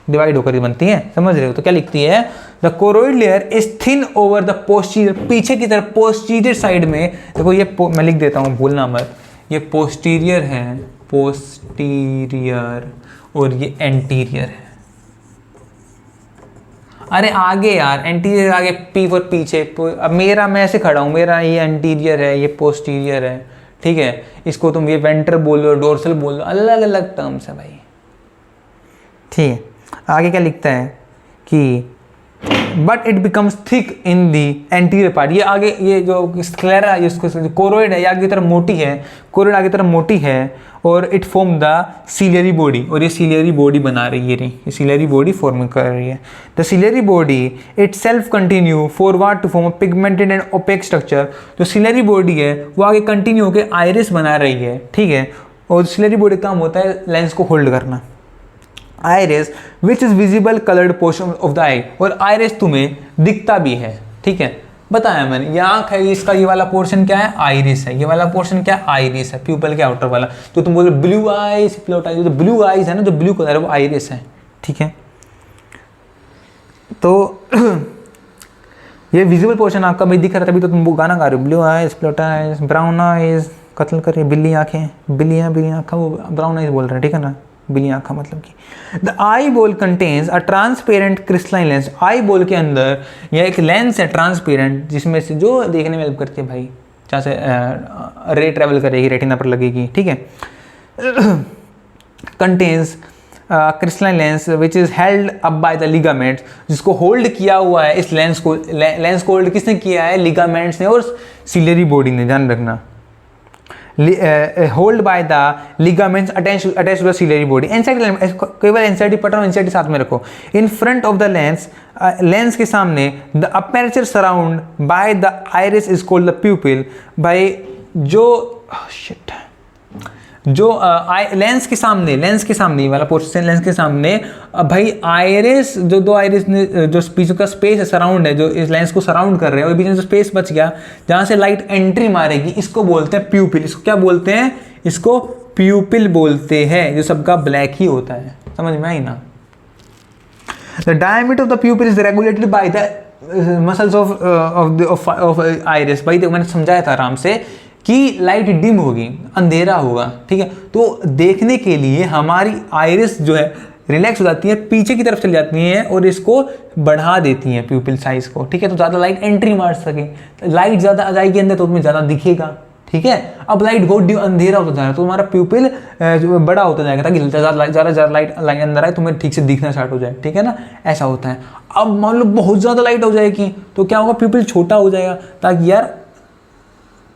डिवाइड होकर बनती है, समझ रहे हो? तो क्या लिखती है? The choroid layer is thin over the posterior, पीछे की तरफ पोस्टीरियर साइड में, देखो ये मैं लिख देता हूँ, भूलना मत, ये पोस्टीरियर है, पोस्टीरियर, और ये एंटीरियर है। अरे आगे यार, एंटीरियर आगे, पी फॉर पीछे। अब मेरा, मैं ऐसे खड़ा हूँ, मेरा ये एंटीरियर है, ये पोस्टीरियर है, ठीक है। इसको तुम ये वेंटर बोल लो, डोर्सल बोल लो, अलग अलग टर्म्स है भाई, ठीक है। आगे क्या लिखता है कि but it becomes thick in the anterior part, ये आगे ये जो स्क्लेरा इसको कोरोइड है, ये आगे की तरफ मोटी है, कोरोइड आगे की तरफ मोटी है, और it form the ciliary body, और ये सीलियरी बॉडी बना रही है, ये सीलियरी बॉडी फॉर्म कर रही है। The ciliary body itself continue forward to form a pigmented and opaque structure, जो सीलियरी बॉडी है वो आगे कंटिन्यू होकर आइरिस बना रही है, ठीक है। और सीलियरी बॉडी का काम होता है लेंस को होल्ड करना। Iris which is visible coloured portion of the eye, और आइरिस तुम्हें दिखता भी है, ठीक है, बताया मैंने। ये आँख है, इसका ये वाला पोर्शन क्या है? आइरिस है। ये वाला पोर्शन क्या है? आइरिस है, प्यूपल के आउटर वाला। तो तुम बोलो ब्लू आइज, प्लॉट आइज, जो ब्लू आइज है ना, जो ब्लू कलर है वो आइरिस है, ठीक है। तो ये विजिबल पोर्शन आपका भाई दिख रहा था, अभी तो तुम वो गाना गा रहे हो, blue eyes, plot eyes, brown eyes, कत्ल करिए बिल्ली आँखें, बिल्ली आँखा, वो ब्राउन आइज बोल रहे हैं, ठीक है ना, बिल्ली आँखा मतलब कि। The eye ball contains a transparent crystalline lens, eye ball के अंदर यह एक लेंस है ट्रांसपेरेंट, जिसमें से जो देखने में हेल्प करती है भाई, जहाँ से रे ट्रेवल करेगी, रेटिना पर लगेगी, ठीक है। Contains crystalline lens which is held up by the ligaments, जिसको होल्ड किया हुआ है, इस लेंस को होल्ड किसने किया है? लिगामेंट्स ने और सीलियरी बॉडी ने, ध्यान रखना। Hold by the ligaments attach to the ciliary body. NCERT केवल एनसीईआरटी पढ़ रहा हूँ, एनसीईआरटी साथ में रखो। In front of the lens, lens के सामने, the aperture surround by the iris is called the pupil, बाय जो शिट जो लेंस के सामने वाला पोर्शन, लेंस के सामने भाई आइरिस, जो दो आइरिस ने जो बीच का स्पेस है, सराउंड है, जो इस लेंस को सराउंड कर रहे हैं, और बीच में जो स्पेस बच गया जहाँ से लाइट एंट्री मारेगी, इसको बोलते हैं प्यूपिल। इसको क्या बोलते हैं? इसको प्यूपिल बोलते हैं, जो सबका ब्लैक ही होता है। समझ में आई ना? The diameter of the प्यूपिल is regulated by the muscles of iris. भाई देखो, मैंने समझाया था आराम से कि लाइट डिम होगी, अंधेरा होगा, ठीक है। तो देखने के लिए हमारी आइरिस जो है रिलैक्स हो जाती है, पीछे की तरफ चली जाती है, और इसको बढ़ा देती हैं प्यूपिल साइज को, ठीक है। तो ज़्यादा लाइट एंट्री मार सके, लाइट ज़्यादा आ जाएगी अंदर तो तुम्हें ज़्यादा दिखेगा, ठीक है। अब लाइट बहुत अंधेरा होता जाएगा तो तुम्हारा प्यूपिल बड़ा होता जाएगा, ताकि ज़्यादा लाइट अंदर आए, तुम्हें ठीक से दिखना स्टार्ट हो जाए, ठीक है ना, ऐसा होता है। अब मान लो बहुत ज़्यादा लाइट हो जाएगी तो क्या होगा? प्यूपिल छोटा हो जाएगा, ताकि यार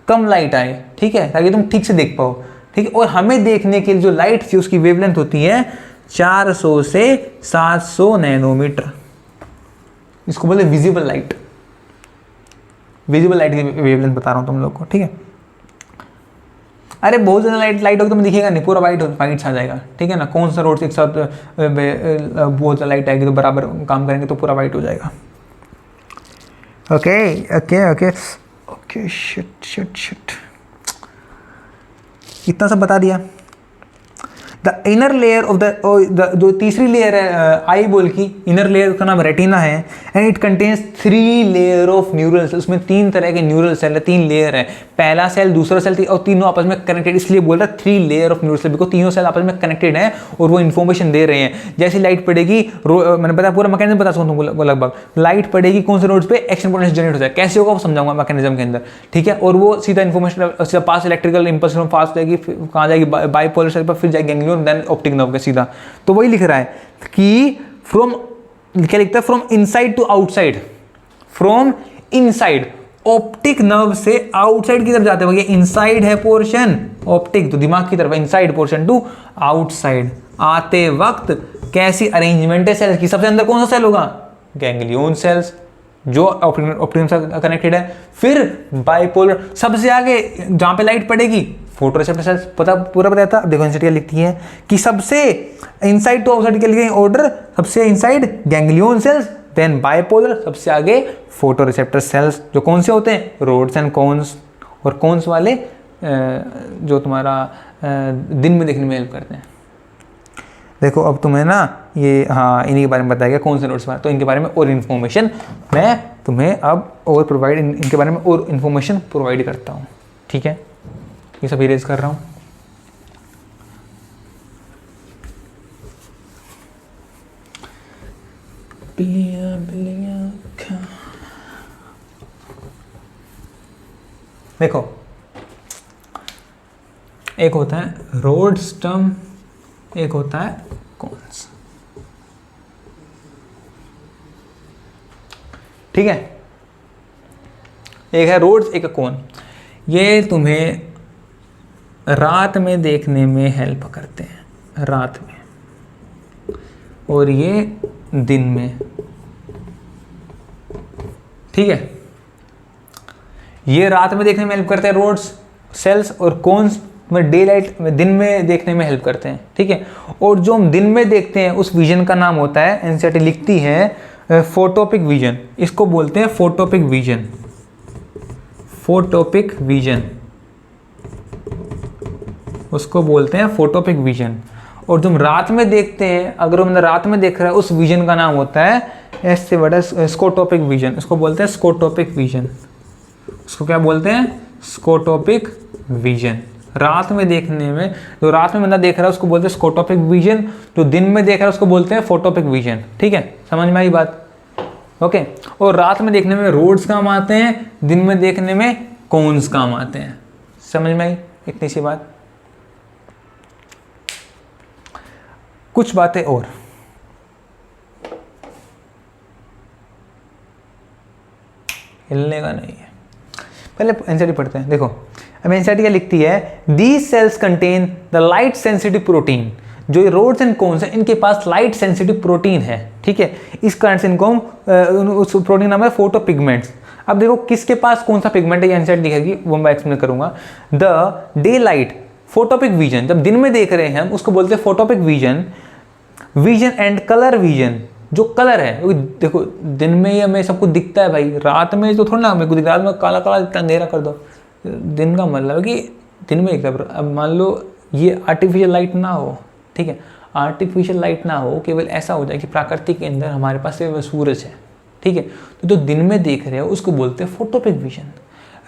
कम लाइट आए, ठीक है, ताकि तुम ठीक से देख पाओ, ठीक है। और हमें देखने के लिए जो लाइट थी उसकी वेवलेंथ होती है 400 से 700 नैनोमीटर। इसको बोले विजिबल लाइट। विजिबल लाइट की वेवलेंथ बता रहा हूँ तुम लोग को, ठीक है। अरे बहुत ज़्यादा लाइट होगी तो मैं दिखेगा नहीं, पूरा वाइट छा जाएगा, ठीक है ना। कौन सा रोड से एक साथ बहुत ज़्यादा लाइट आएगी तो बराबर काम करेंगे तो पूरा वाइट हो जाएगा। Okay, shit. इतना सब बता दिया। The inner layer of the जो तीसरी लेयर है आई बोल की, इनर लेयर का नाम रेटिना है, and it contains 3 layer of neural cell. उसमें 3 तरह के न्यूरल सेल है, 3 लेयर है, पहला सेल, दूसरा सेल, और तीनों आपस में कनेक्टेड, इसलिए बोल रहा है 3 layer of neural cell, because तीनों सेल आपस में कनेक्टेड है और वो इन्फॉर्मेशन दे रहे हैं। जैसी लाइट पड़ेगी, मैंने बताया पूरा मैकेनिज्म बता सकता हूँ लगभग, लाइट पड़ेगी कौन से नोड्स पे, एक्शन पोटेंशियल जनरेट होता है, कैसे होगा वो समझाऊंगा मैकेनिज्म के अंदर, ठीक है। और वो सीधा इन्फॉर्मेशन सीधा पास इलेक्ट्रिकल इंपल्स फास्ट जाएगी, कहाँ जाएगी, बाइपोलर सेल पर, फिर जाएगी गैंग्लियन, देन ऑप्टिक नर्व के सीधा। तो वही लिख रहा है कि फ्रॉम, क्या लिखता है, from inside to outside, from inside optic nerve से आउटसाइड की तरफ जाते हैं, इनसाइड है पोर्शन ऑप्टिक, तो दिमाग की तरफ, इनसाइड पोर्शन टू आउटसाइड आते वक्त कैसी अरेंजमेंट है सेल्स की। सबसे अंदर कौन सा सेल होगा, गैंग्लियन सेल्स जो ऑप्टिक से कनेक्टेड है, फिर बाइपोलर, सबसे आगे जहां पे लाइट पड़ेगी फोटोरिसेप्टर सेल्स, पता पूरा बताया था। देखो इनसाइड लिखती है कि सबसे इनसाइड टू आउटसाइड के लिए ऑर्डर, सबसे inside ganglion cells, then bipolar, सबसे आगे फोटोरिसेप्टर सेल्स, जो कौन से होते हैं, रोड्स एंड कोन्स, और कोन्स वाले जो तुम्हारा दिन में देखने में हेल्प करते हैं। देखो अब तुम्हें ना ये, हाँ, इन्हीं के बारे में बताया गया कौन से नोट्स में, तो इनके बारे में और इन्फॉर्मेशन मैं तुम्हें अब और प्रोवाइड, इनके बारे में और इन्फॉर्मेशन प्रोवाइड करता हूँ, ठीक है। ये सब इरेज कर रहा हूँ। देखो एक होता है रोड स्टम, एक होता है कोन्स, ठीक है। एक है रोड्स, एक है कोन। ये तुम्हें रात में देखने में हेल्प करते हैं, रात में, और ये दिन में, ठीक है। ये रात में देखने में हेल्प करते हैं रोड्स सेल्स, और कोन्स में डे लाइट में, दिन में देखने में हेल्प करते हैं, ठीक है। और जो हम दिन में देखते हैं उस विजन का नाम होता है, एनसीईआरटी लिखती है फोटोपिक विजन, इसको बोलते हैं फोटोपिक विजन, फोटोपिक विजन, उसको बोलते हैं फोटोपिक विजन। और जो हम रात में देखते हैं, अगर हम रात में देख रहे हैं, उस विजन का नाम होता है एस से बड़ा स्कोटोपिक विजन, इसको बोलते हैं स्कोटोपिक विजन। उसको क्या बोलते हैं, स्कोटोपिक विजन। रात में देखने में, जो रात में बंदा देख रहा है उसको बोलते हैं स्कोटोपिक विजन, जो दिन में देख रहा है उसको बोलते हैं फोटोपिक विजन, ठीक है। समझ में आई बात, ओके। और रात में देखने में रोड्स काम आते हैं, दिन में देखने में कोन्स काम आते हैं। समझ में आई इतनी सी बात। कुछ बातें और, हिलने का नहीं है, पहले एनसीईआरटी पढ़ते हैं। देखो अब एनसीईआरटी क्या लिखती है, these cells contain the light sensitive protein. जो ये रोड्स एंड कोन्स हैं, इनके पास लाइट सेंसिटिव प्रोटीन है, ठीक है। इस कारण से इनको उस प्रोटीन नाम है फोटोपिगमेंट्स। अब देखो किसके पास कौन सा पिगमेंट है, ये एनसीईआरटी दिखेगी, वो मैं एक्सप्लेन करूंगा। The day light photopic vision, जब दिन में देख रहे हैं हम उसको बोलते हैं photopic vision. Vision and colour vision, जो कलर है, देखो दिन में ये हमें सब कुछ दिखता है भाई, रात में तो थोड़ा ना हमें कुछ दिखता है, रात में काला काला दिखता, अंधेरा कर दो। दिन का मतलब है कि दिन में दिखता है। अब मान लो ये आर्टिफिशियल लाइट ना हो, ठीक है, आर्टिफिशियल लाइट ना हो, केवल ऐसा हो जाए कि प्रकृति के अंदर हमारे पास सिर्फ सूरज है, ठीक है। तो जो दिन में देख रहे हो उसको बोलते हैं फोटोपिक विजन।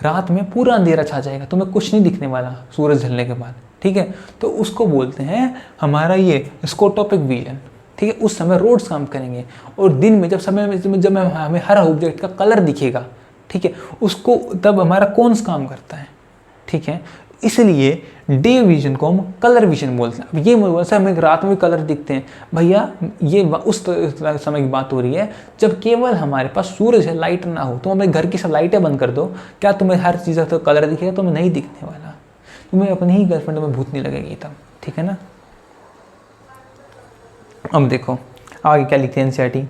रात में पूरा अंधेरा छा जाएगा, तुम्हें कुछ नहीं दिखने वाला सूरज ढलने के बाद, ठीक है, तो उसको बोलते हैं हमारा ये स्कोटोपिक विजन, ठीक है। उस समय रोड्स काम करेंगे, और दिन में जब हमें हर ऑब्जेक्ट का कलर दिखेगा, ठीक है, उसको तब हमारा कोन्स काम करता है, ठीक है। इसलिए डे विजन को हम कलर विजन बोलते हैं। अब ये बोलते हैं हमें रात में कलर दिखते हैं, भैया ये उस समय की बात हो रही है जब केवल हमारे पास सूरज है, लाइट ना हो। तो हमें घर की सब लाइटें बंद कर दो, क्या तुम्हें हर चीज़ का कलर दिखेगा? तुम्हें नहीं दिखने वाला, तुम्हें अपनी ही गर्लफ्रेंड में भूतनी लगेगी तब, ठीक है ना। अब देखो आगे क्या लिखते हैं NCERT,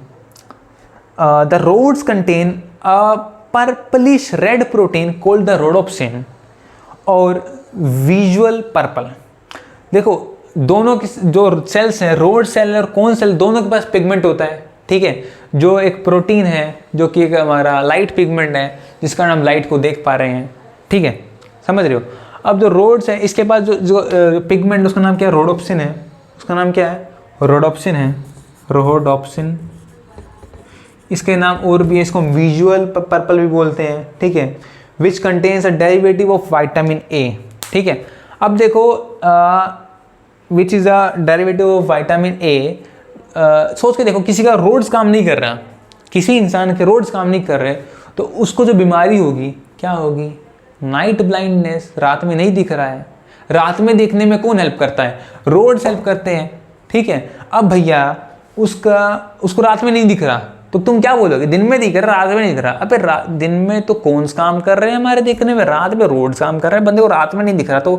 the rods contain a purplish red protein called the rhodopsin और विजुअल पर्पल। देखो दोनों की जो सेल्स हैं, रोड सेल और कोन सेल, दोनों के पास पिगमेंट होता है, ठीक है। जो एक प्रोटीन है जो कि एक हमारा लाइट पिगमेंट है, जिसका हम लाइट को देख पा रहे हैं, ठीक है, समझ रहे हो। अब जो रोड्स है इसके पास जो पिगमेंट, उसका नाम क्या है, रोडोप्सिन है। उसका नाम क्या है, रोडोप्सिन है, रोडोप्सिन। इसके नाम और भी है, इसको विजुअल पर्पल भी बोलते हैं, ठीक है। Which contains a derivative of vitamin ए, ठीक है। अब देखो which is a derivative of vitamin ए। सोच के देखो, किसी का रोड्स काम नहीं कर रहा, किसी इंसान के रोड्स काम नहीं कर रहे, तो उसको जो बीमारी होगी क्या होगी, नाइट ब्लाइंडनेस। रात में नहीं दिख रहा है। रात में देखने में कौन हेल्प करता है, रोड्स हेल्प करते हैं, ठीक है। अब भैया उसको रात में नहीं दिख रहा, तो तुम क्या बोलोगे, दिन में दिख रहा, रात में नहीं दिख रहा। अबे दिन में तो कौन काम कर रहे हैं हमारे देखने में, रात में रोड्स काम कर रहे हैं, बंदे को रात में नहीं दिख रहा, तो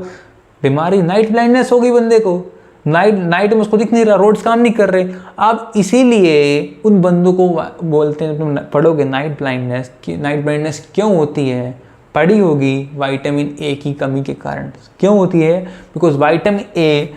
बीमारी नाइट ब्लाइंडनेस होगी बंदे को। नाइट में उसको दिख नहीं रहा, रोड्स काम नहीं कर रहे। अब इसीलिए उन बंदों को बोलते हैं, तुम पढ़ोगे नाइट ब्लाइंडनेस, नाइट ब्लाइंडनेस क्यों होती है, पड़ी होगी विटामिन ए की कमी के कारण। क्यों होती है, because vitamin A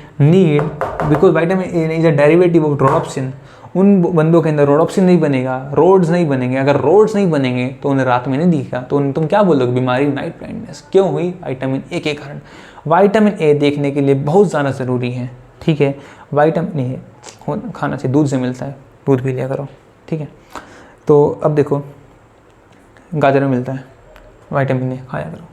is a derivative of rhodopsin. उन बंदों के अंदर रोडोप्सिन नहीं बनेगा, रोड्स नहीं बनेंगे। अगर रोड्स नहीं बनेंगे तो उन्हें रात में नहीं दिखेगा, तो तुम क्या बोलोगे, बीमारी नाइट ब्लाइंडनेस क्यों हुई, विटामिन ए के कारण। विटामिन ए देखने के लिए बहुत ज़्यादा ज़रूरी है, ठीक है। विटामिन ए खाना चाहिए, दूध से मिलता है, दूध पी लिया करो, ठीक है। तो अब देखो गाजर में मिलता है विटामिन ए, खाया करो।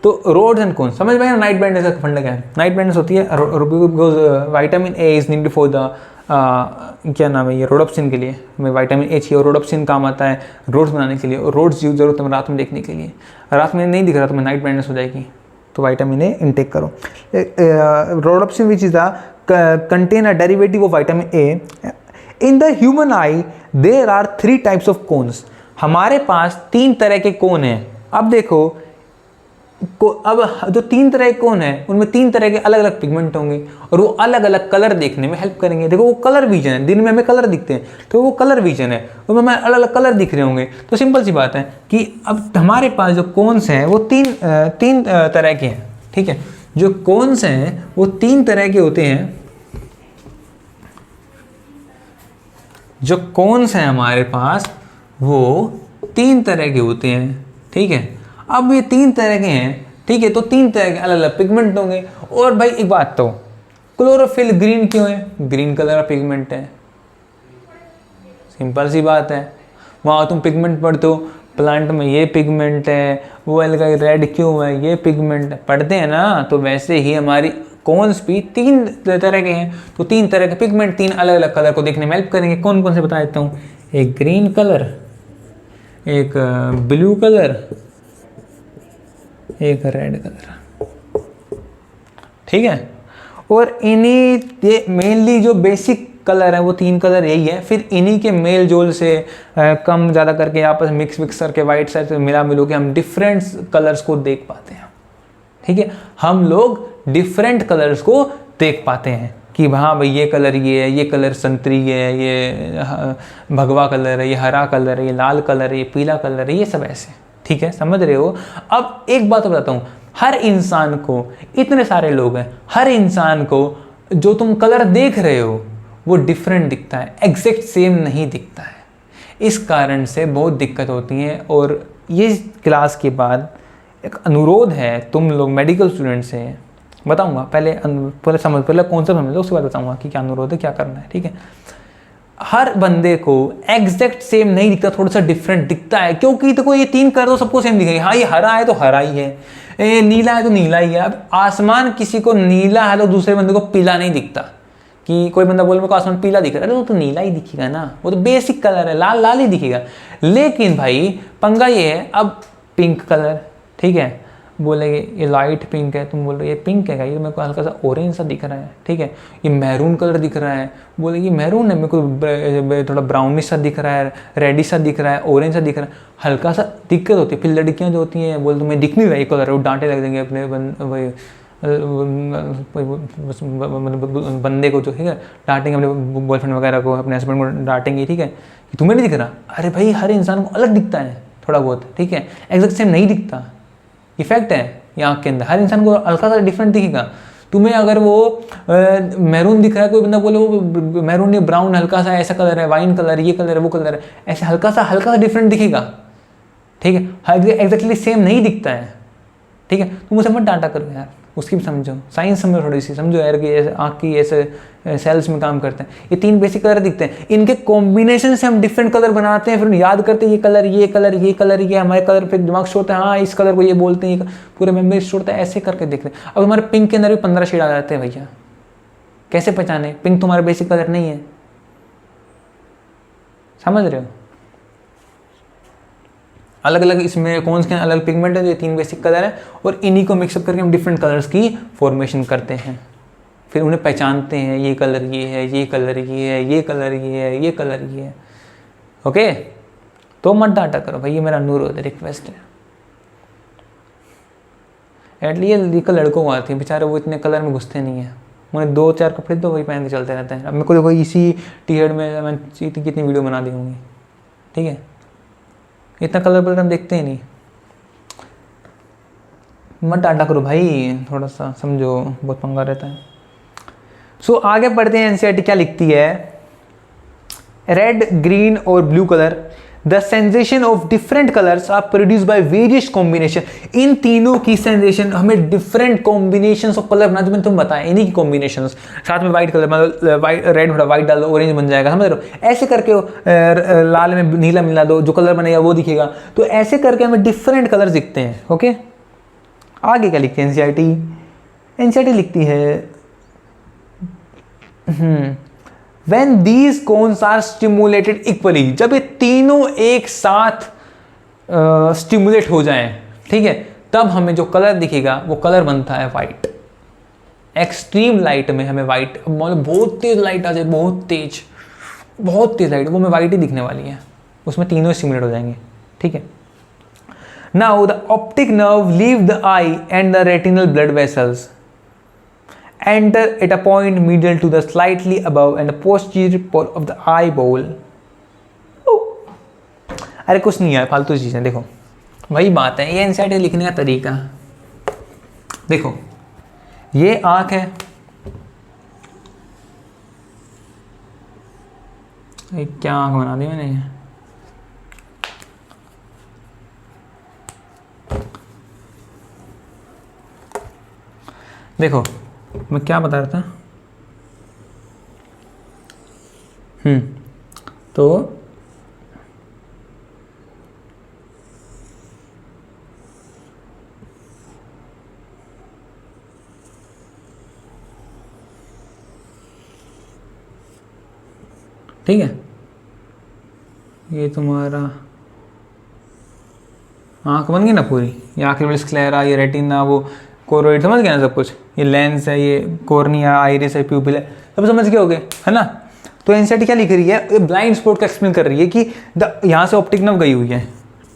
तो रोड्स एंड कौन समझ में, नाइट ब्लाइंडनेस का फंडा क्या है। नाइट ब्लाइंडनेस होती है because vitamin A is needed for the क्या नाम है ये, रोडोप्सिन के लिए। हमें विटामिन ए चाहिए और रोडोप्सिन काम आता है रोड्स बनाने के लिए, और रोड्स यूज जरूरत है रात में देखने के लिए। रात में नहीं दिख रहा तो मैं नाइट ब्लाइंडनेस हो जाएगी, तो विटामिन ए इनटेक करो। Rhodopsin which is the contain a derivative of vitamin A. In the human eye there are 3 types of cones. हमारे पास 3 तरह के कोन हैं। अब देखो अब जो 3 तरह के कोन है उनमें 3 तरह के अलग अलग पिगमेंट होंगे, और वो अलग अलग कलर देखने में हेल्प करेंगे। देखो वो कलर विजन है, दिन में हमें कलर दिखते हैं, तो वो कलर विजन है, उनमें हमें अलग अलग कलर दिख रहे होंगे। तो सिंपल सी बात है कि अब हमारे पास जो कोन्स हैं वो तीन तरह के हैं, ठीक है। जो कोन्स हैं वो 3 तरह के होते हैं। जो कोन्स हैं हमारे पास वो 3 तरह के होते हैं, ठीक है। अब ये 3 तरह के हैं, ठीक है, तो 3 तरह के अलग अलग पिगमेंट होंगे। और भाई एक बात, तो क्लोरोफिल ग्रीन क्यों है, ग्रीन कलर का पिगमेंट है, सिंपल सी बात है। वहाँ तुम पिगमेंट पढ़ते हो, प्लांट में ये पिगमेंट है, वो अलगा रेड क्यों है, ये पिगमेंट पढ़ते हैं ना। तो वैसे ही हमारी कोन्स भी 3 तरह के हैं, तो 3 तरह के पिगमेंट 3 अलग अलग कलर को देखने में हेल्प करेंगे। कौन कौन से बता देता हूँ, एक ग्रीन कलर, एक ब्लू कलर, एक रेड कलर, ठीक है। और इन्हीं ये मेनली जो बेसिक कलर है वो 3 कलर यही है। फिर इन्हीं के मेल जोल से कम ज़्यादा करके आपस में मिक्स करके वाइट साइड से मिला के हम डिफरेंट कलर्स को देख पाते हैं, ठीक है। हम लोग डिफरेंट कलर्स को देख पाते हैं कि हाँ भाई ये कलर ये है, ये कलर संतरी है, ये भगवा कलर है, ये हरा कलर है, ये लाल कलर है, ये पीला कलर है, ये सब ऐसे, ठीक है, समझ रहे हो। अब एक बात बताता हूँ, हर इंसान को, इतने सारे लोग हैं, हर इंसान को जो तुम कलर देख रहे हो वो डिफरेंट दिखता है, एग्जैक्ट सेम नहीं दिखता है। इस कारण से बहुत दिक्कत होती है। और ये क्लास के बाद एक अनुरोध है, तुम लोग मेडिकल स्टूडेंट से बताऊंगा, पहले कॉन्सेप्ट समझ लो, उसके बाद बताऊंगा कि क्या अनुरोध है, क्या करना है, ठीक है। हर बंदे को एग्जैक्ट सेम नहीं दिखता, थोड़ा सा डिफरेंट दिखता है, क्योंकि तो ये 3 कलर तो सबको सेम दिखेगा। हाँ ये हरा है तो हरा ही है, ये नीला है तो नीला ही है। अब आसमान किसी को नीला है तो दूसरे बंदे को पीला नहीं दिखता, कि कोई बंदा बोले मेरे को आसमान पीला दिख रहा है, अरे वो तो नीला ही दिखेगा ना, वो तो बेसिक कलर है, लाल लाल ही दिखेगा। लेकिन भाई पंगा ये है, अब पिंक कलर, ठीक है, बोलेंगे ये लाइट पिंक है, तुम बोल रहे हो ये पिंक है, ये मेरे को हल्का सा ऑरेंज सा दिख रहा है, ठीक है। ये मैरून कलर दिख रहा है, बोले ये मैरून है, मेरे को थोड़ा ब्राउनिश सा दिख रहा है, रेडिश सा दिख रहा है, ऑरेंज सा दिख रहा है, हल्का सा दिक्कत होती है। फिर लड़कियां जो होती हैं बोल तुम्हें दिख नहीं रहा ये कलर, वो डांटे लग देंगे अपने बंदे को, जो ठीक है, डांटेंगे अपने बॉयफ्रेंड वगैरह को, अपने हस्बैंड को डांटेंगे, ठीक है, कि तुम्हें नहीं दिख रहा। अरे भाई हर इंसान को अलग दिखता है थोड़ा बहुत, ठीक है, एग्जैक्ट सेम नहीं दिखता, इफेक्ट है ये आँख के अंदर, हर इंसान को हल्का सा डिफरेंट दिखेगा। तुम्हें अगर वो मैरून दिख रहा है, कोई बंदा बोले वो मैरून नहीं ब्राउन हल्का सा ऐसा कलर है, वाइन कलर, ये कलर है, वो कलर है, ऐसे हल्का सा डिफरेंट दिखेगा, ठीक है, एग्जैक्टली सेम नहीं दिखता है, ठीक है, तुम उसे मत डांटा करो यार, उसकी भी समझो, साइंस समझो, थोड़ी सी समझो यार कि ऐसे आँख की ऐसे सेल्स में काम करते हैं। ये 3 बेसिक कलर दिखते हैं, इनके कॉम्बिनेशन से हम डिफरेंट कलर बनाते हैं, फिर याद करते हैं ये कलर, ये कलर, ये कलर, ये हमारे कलर, फिर दिमाग छोड़ता है हाँ इस कलर को ये बोलते हैं, पूरे मेमोरी छोड़ता है, ऐसे करके देखते हैं। अब हमारे पिंक के अंदर भी 15 शेड आ जाते हैं भैया, कैसे पहचाने? पिंक तुम्हारा बेसिक कलर नहीं है, समझ रहे हो? अलग अलग इसमें कौन से अलग पिगमेंट है, ये 3 बेसिक कलर है, और इन्हीं को मिक्सअप करके हम डिफरेंट कलर्स की फॉर्मेशन करते हैं, फिर उन्हें पहचानते हैं, ये कलर ये है, ये कलर ये है, ये कलर ये है, ये कलर ये है। ओके, तो मत डांटा करो भाई, ये मेरा अनुरोध है, रिक्वेस्ट है। एटलीस्ट लड़कों को आती है, बेचारे वो इतने कलर में घुसते नहीं है, उन्हें 2-4 कपड़े तो वही पहन के चलते रहते हैं। अब मेरे को देखो इसी टी-शर्ट में मैं कितनी वीडियो बना दी होंगी, ठीक है, इतना कलर हम देखते ही नहीं। मत डांटा करो भाई, थोड़ा सा समझो, बहुत पंगा रहता है। सो आगे बढ़ते हैं, एनसीईआरटी क्या लिखती है? रेड, ग्रीन और blue colour, the sensation of different colours are produce by various combination. इन तीनों की सेंसेशन हमें डिफरेंट कॉम्बिनेशन ऑफ कलर बना, जो मैंने तुम्हें बताया, इन्हीं की कॉम्बिनेशन। साथ में व्हाइट कलर, मतलब रेड थोड़ा व्हाइट डाल दो, ऑरेंज बन जाएगा, समझ रहे हो? ऐसे करके लाल में नीला मिला दो, जो कलर बनेगा वो दिखेगा। तो ऐसे करके हमें डिफरेंट कलर दिखते हैं। ओके, आगे क्या लिखते हैं एनसीईआरटी? एनसीईआरटी लिखती है When these cones are stimulated equally, जब ये तीनों एक साथ स्टिमुलेट हो जाएं, ठीक है, तब हमें जो कलर दिखेगा वो कलर बनता है वाइट। एक्सट्रीम लाइट में हमें वाइट, मतलब बहुत तेज लाइट आ जाए, बहुत तेज लाइट, वो हमें वाइट ही दिखने वाली है, उसमें तीनों स्टिमुलेट हो जाएंगे, ठीक है। Now the optic nerve leave the eye and the retinal blood vessels enter at a point medial to the slightly above and the posterior pole of the eyeball. अरे कुछ नहीं है, फालतू चीज़ें। देखो वही बात है, ये एनसीईआरटी लिखने का तरीका। देखो ये आँख है, क्या आँख बना दी मैंने, देखो मैं क्या बता रहा था, तो ठीक है, ये तुम्हारा आँख बन गई ना पूरी, ये आँखें स्क्लेरा, ये रेटिना, वो कोरोइड, समझ गया ना सब कुछ, ये लेंस है, ये कॉर्निया, आइरिस है, प्यूपिल है, सब समझ गए होगे, है ना। तो एनसीईआरटी क्या लिख रही है, ये ब्लाइंड स्पॉट का एक्सप्लेन कर रही है कि यहाँ से ऑप्टिक नर्व गई हुई है,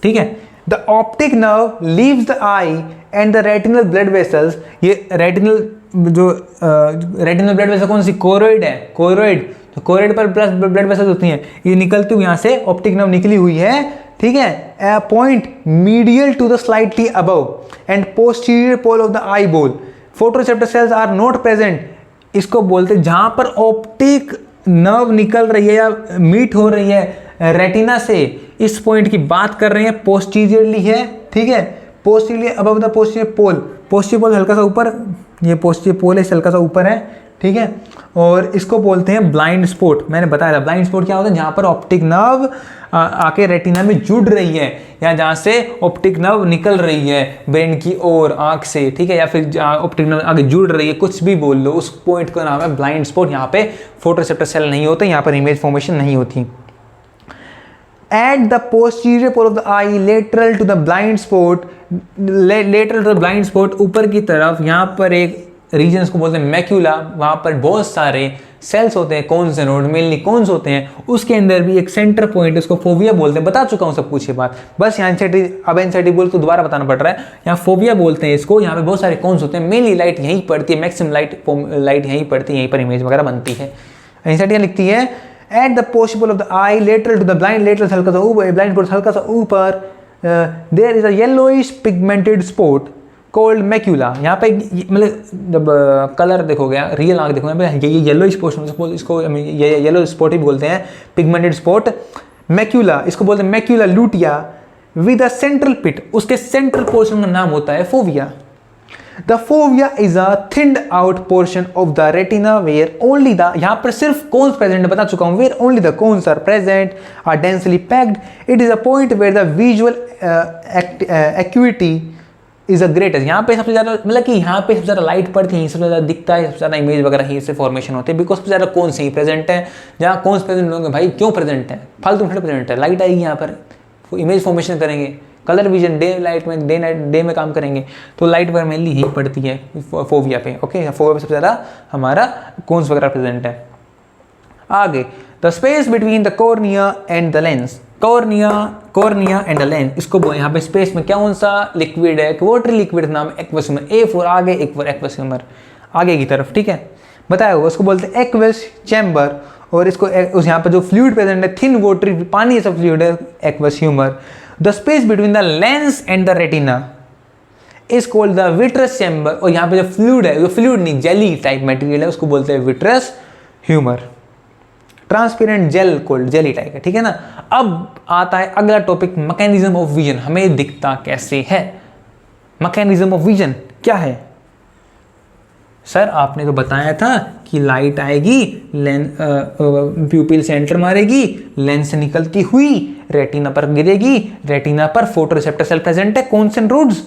ठीक है। The optic nerve leaves the I and the retinal blood vessels, ये रेटिनल जो रेटिनल ब्लड वेसल कौन सी, कोरोइड है, कोरोइड, तो कोरोइड पर प्लस ब्लड वेसल्स होती हैं, ये निकलती हुई यहाँ से ऑप्टिक नर्व निकली हुई है, ठीक है, point medial to the slightly above and posterior pole of the eyeball, photoreceptor cells are not present. इसको बोलते हैं जहां पर ऑप्टिक नर्व निकल रही है या मीट हो रही है रेटिना से, इस पॉइंट की बात कर रहे हैं, पोस्टीरियरली है, ठीक है, posterior above the posterior pole, posterior pole हल्का सा ऊपर, ये पोस्टीरियर पोल है हल्का सा ऊपर है, ठीक है, और इसको बोलते हैं ब्लाइंड स्पॉट। मैंने बताया था ब्लाइंड स्पॉट क्या होता है, जहाँ पर ऑप्टिक नर्व आके रेटिना में जुड़ रही है, या जहाँ से ऑप्टिक नर्व निकल रही है ब्रेन की ओर, आँख से, ठीक है, या फिर ऑप्टिक नर्व आगे जुड़ रही है, कुछ भी बोल लो, उस पॉइंट का नाम है ब्लाइंड स्पॉट। यहाँ पे फोटोरिसेप्टर सेल नहीं होते, यहाँ पर इमेज फॉर्मेशन नहीं होती। At the posterior pole of the eye, lateral to the blind spot, lateral to the blind spot, ऊपर की तरफ, यहाँ पर एक रीजन को बोलते हैं मैक्यूला, वहाँ पर बहुत सारे सेल्स होते हैं, कौन से नोड मेनली कौन से होते हैं, उसके अंदर भी एक सेंटर पॉइंट, उसको फोविया बोलते हैं, बता चुका हूँ सब कुछ ये बात, बस यहाँ एनसीईआरटी, अब एनसीईआरटी बोल तो दोबारा बताना पड़ रहा है, यहाँ फोविया बोलते हैं इसको, यहाँ पे बहुत सारे कौन से होते हैं, मेनली लाइट यहीं पड़ती है, मैक्सिमम लाइट यहीं पड़ती है, यहीं पर इमेज वगैरह बनती है। एनसीईआरटी लिखती है at the posterior pole of the eye lateral to the blind, lateral हल्का सा ऊपर, ब्लाइंड स्पॉट हल्का सा ऊपर, there is a yellowish pigmented spot called macula. यहाँ पे मतलब जब कलर देखोगे, रियल आँख देखोगे, ये येलो स्पॉट, इसको ये येलो स्पॉट ही बोलते हैं, पिगमेंटेड स्पॉट, मैक्यूला, इसको बोलते हैं macula lutea, with a central pit, उसके सेंट्रल पोर्शन का नाम होता है fovea. The fovea is a thinned out portion of the retina where only the, यहां पर सिर्फ कोन्स प्रेजेंट, बता चुका हूं, where only the cones are present, are densely packed, it is a point where the visual acuity is a greatest. यहाँ पे सबसे ज़्यादा, मतलब कि यहाँ पे सबसे ज़्यादा लाइट पड़ती है, सबसे ज़्यादा दिखता है, सबसे ज़्यादा इमेज वगैरह यहीं से फॉर्मेशन होते हैं, बिकॉज सबसे ज़्यादा कौन से ही प्रेजेंट है। जहाँ कौन से प्रेजेंट होंगे भाई, क्यों प्रेजेंट है, फालतू में प्रेजेंट है, लाइट आएगी यहाँ पर, इमेज फॉर्मेशन करेंगे, कलर विजन, डे लाइट में, डे नाइट, डे में काम करेंगे, तो लाइट वगैरह मेनली यही पड़ती है फोविया पे। ओके, फोविया पे सबसे ज़्यादा हमारा कौन वगैरह प्रेजेंट है। आगे, the space between the cornea and the lens, cornea and the lens, इसको यहाँ पे स्पेस में कौन सा लिक्विड है, वाटर लिक्विड, नाम एक्वस ह्यूमर, ए फॉर आगे, एक फॉर एक्वस ह्यूमर, आगे की तरफ, ठीक है, बताया हुआ, उसको बोलते हैं एक्वस चैम्बर। और इसको उस यहाँ पे जो फ्लूइड प्रेजेंट है, थिन वाटरी पानी जैसा फ्लूइड है, aqueous humour. The space between the lens and the retina is called the vitreous chamber, और यहाँ पे जो फ्लूइड है, जो फ्लूइड नहीं, जेली टाइप मटेरियल है, उसको बोलते हैं vitreous humour. Transparent gel cold, jelly type है, ठीक है ना। अब आता है अगला टॉपिक, मैकेनिज्म ऑफ विजन, हमें दिखता कैसे है। मैकेनिज्म ऑफ विजन क्या है सर, आपने तो बताया था कि लाइट आएगी, प्यूपिल से एंटर मारेगी, लेंस से निकलती हुई रेटिना पर गिरेगी, रेटिना पर फोटोरिसेप्टर सेल प्रेजेंट है, कॉन्सेंट रोड्स,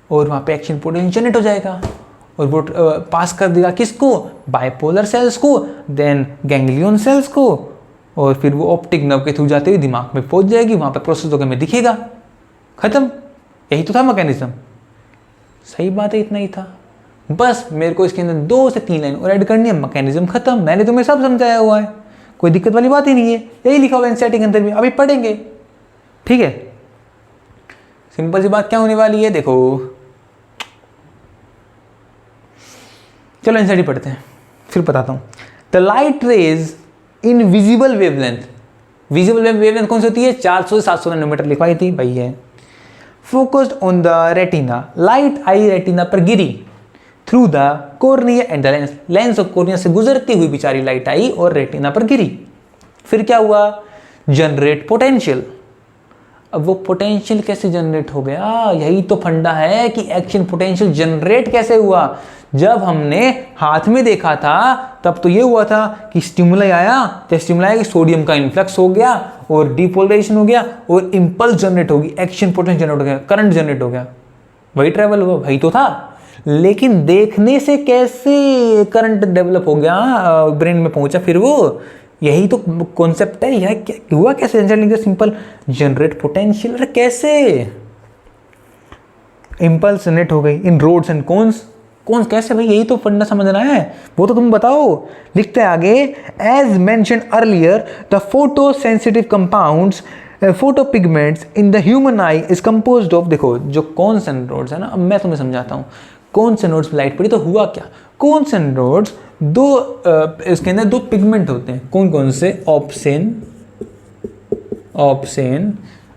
और वहां पे एक्शन पोटेंशियल जनरेट हो जाएगा, और वो पास कर देगा किसको, बाइपोलर सेल्स को, देन गैंग्लियन सेल्स को, और फिर वो ऑप्टिक नर्व के थ्रू जाते हुए दिमाग में पहुंच जाएगी, वहां पे प्रोसेस होकर हमें दिखेगा, खत्म। यही तो था मैकेनिज्म। सही बात है, इतना ही था। बस मेरे को इसके अंदर 2 से 3 लाइन और ऐड करनी है, मैकेनिज्म खत्म। मैंने तुम्हें सब समझाया हुआ है, कोई दिक्कत वाली बात ही नहीं है, यही लिखा हुआ एनसीईआरटी के अंदर भी, अभी पढ़ेंगे, ठीक है। सिंपल सी बात क्या होने वाली है, देखो, चलो एनसीईआरटी पढ़ते हैं, फिर बताता हूँ। The light rays in visible wavelength, visible wavelength कौन सी होती है, 400 से 700 नैनोमीटर लिखवाई थी भाई है। Focused on the retina, light आई रेटिना पर गिरी, through the cornea and the lens, lens और कॉर्निया से गुजरती हुई बेचारी लाइट आई और रेटिना पर गिरी। फिर क्या हुआ, जनरेट पोटेंशियल। अब वो पोटेंशियल कैसे जनरेट हो गया, यही तो फंडा है कि एक्शन पोटेंशियल जनरेट कैसे हुआ। जब हमने हाथ में देखा था तब तो ये हुआ था कि स्टिमुलाई आया, तो स्टिमुलाई कि सोडियम का इन्फ्लक्स हो गया और डिपोलराइजेशन हो गया और इंपल्स जनरेट होगी, एक्शन पोटेंशियल जनरेट हो गया, करंट जनरेट हो गया, वही ट्रेवल हुआ, वही तो था। लेकिन देखने से कैसे करंट डेवलप हो गया, ब्रेन में पहुंचा, फिर वो यही तो कॉन्सेप्ट है। यह क्या हुआ, कैसे, सिंपल जनरेट पोटेंशियल, अरे कैसे, इंपल्स जनरेट हो गई इन रोड्स एंड कोन्स, कौन कैसे भाई, यही तो फंडा समझना है, वो तो तुम बताओ। लिखते हैं आगे, as mention earlier the photo sensitive compounds photopigments in the human eye is composed of, देखो जो कॉन्सेंट रोड्स है ना, अब मैं तुम्हें समझाता हूँ। कॉन्सेंट रोड्स पे लाइट पड़ी तो हुआ क्या, कॉन्सेंट रोड्स इसके अंदर 2 पिगमेंट होते हैं, कौन कौन से, ऑप्सेन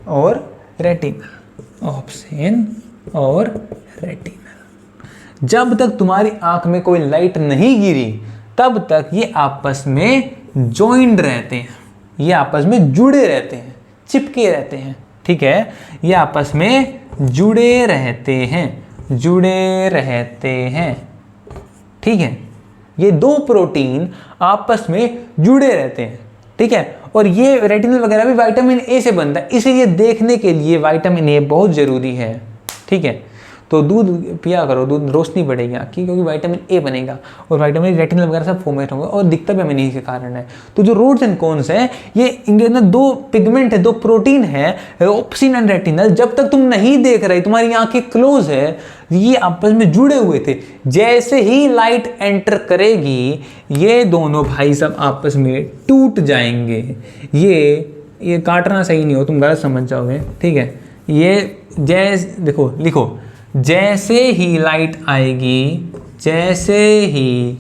और रेटिनल, ऑप्सेन और रेटिनल। जब तक तुम्हारी आंख में कोई लाइट नहीं गिरी तब तक ये आपस में जॉइंड रहते हैं, ये आपस में जुड़े रहते हैं, चिपके रहते हैं, ठीक है, ये आपस में जुड़े रहते हैं, ठीक है। ये 2 प्रोटीन आपस में जुड़े रहते हैं, ठीक है। और ये रेटिनल वगैरह भी विटामिन ए से बनता है, इसीलिए देखने के लिए विटामिन ए बहुत ज़रूरी है, ठीक है। तो दूध पिया करो, दूध रोशनी बढ़ेगी आँखी, क्योंकि विटामिन ए बनेगा और विटामिन रेटिनल वगैरह सब फॉर्मेट होगा, और दिखता भी हमें नहीं के कारण है। तो जो रोड्स एंड कोन्स है, ये इनके अंदर 2 पिगमेंट है, 2 प्रोटीन है, ऑप्सिन एंड रेटिनल। जब तक तुम नहीं देख रहे, तुम्हारी आंखें क्लोज है, ये आपस में जुड़े हुए थे। जैसे ही लाइट एंटर करेगी, ये दोनों भाई सब आपस में टूट जाएंगे। ये काटना सही नहीं हो, तुम गलत समझ जाओगे, ठीक है। ये जैसे देखो, लिखो, जैसे ही लाइट आएगी, जैसे ही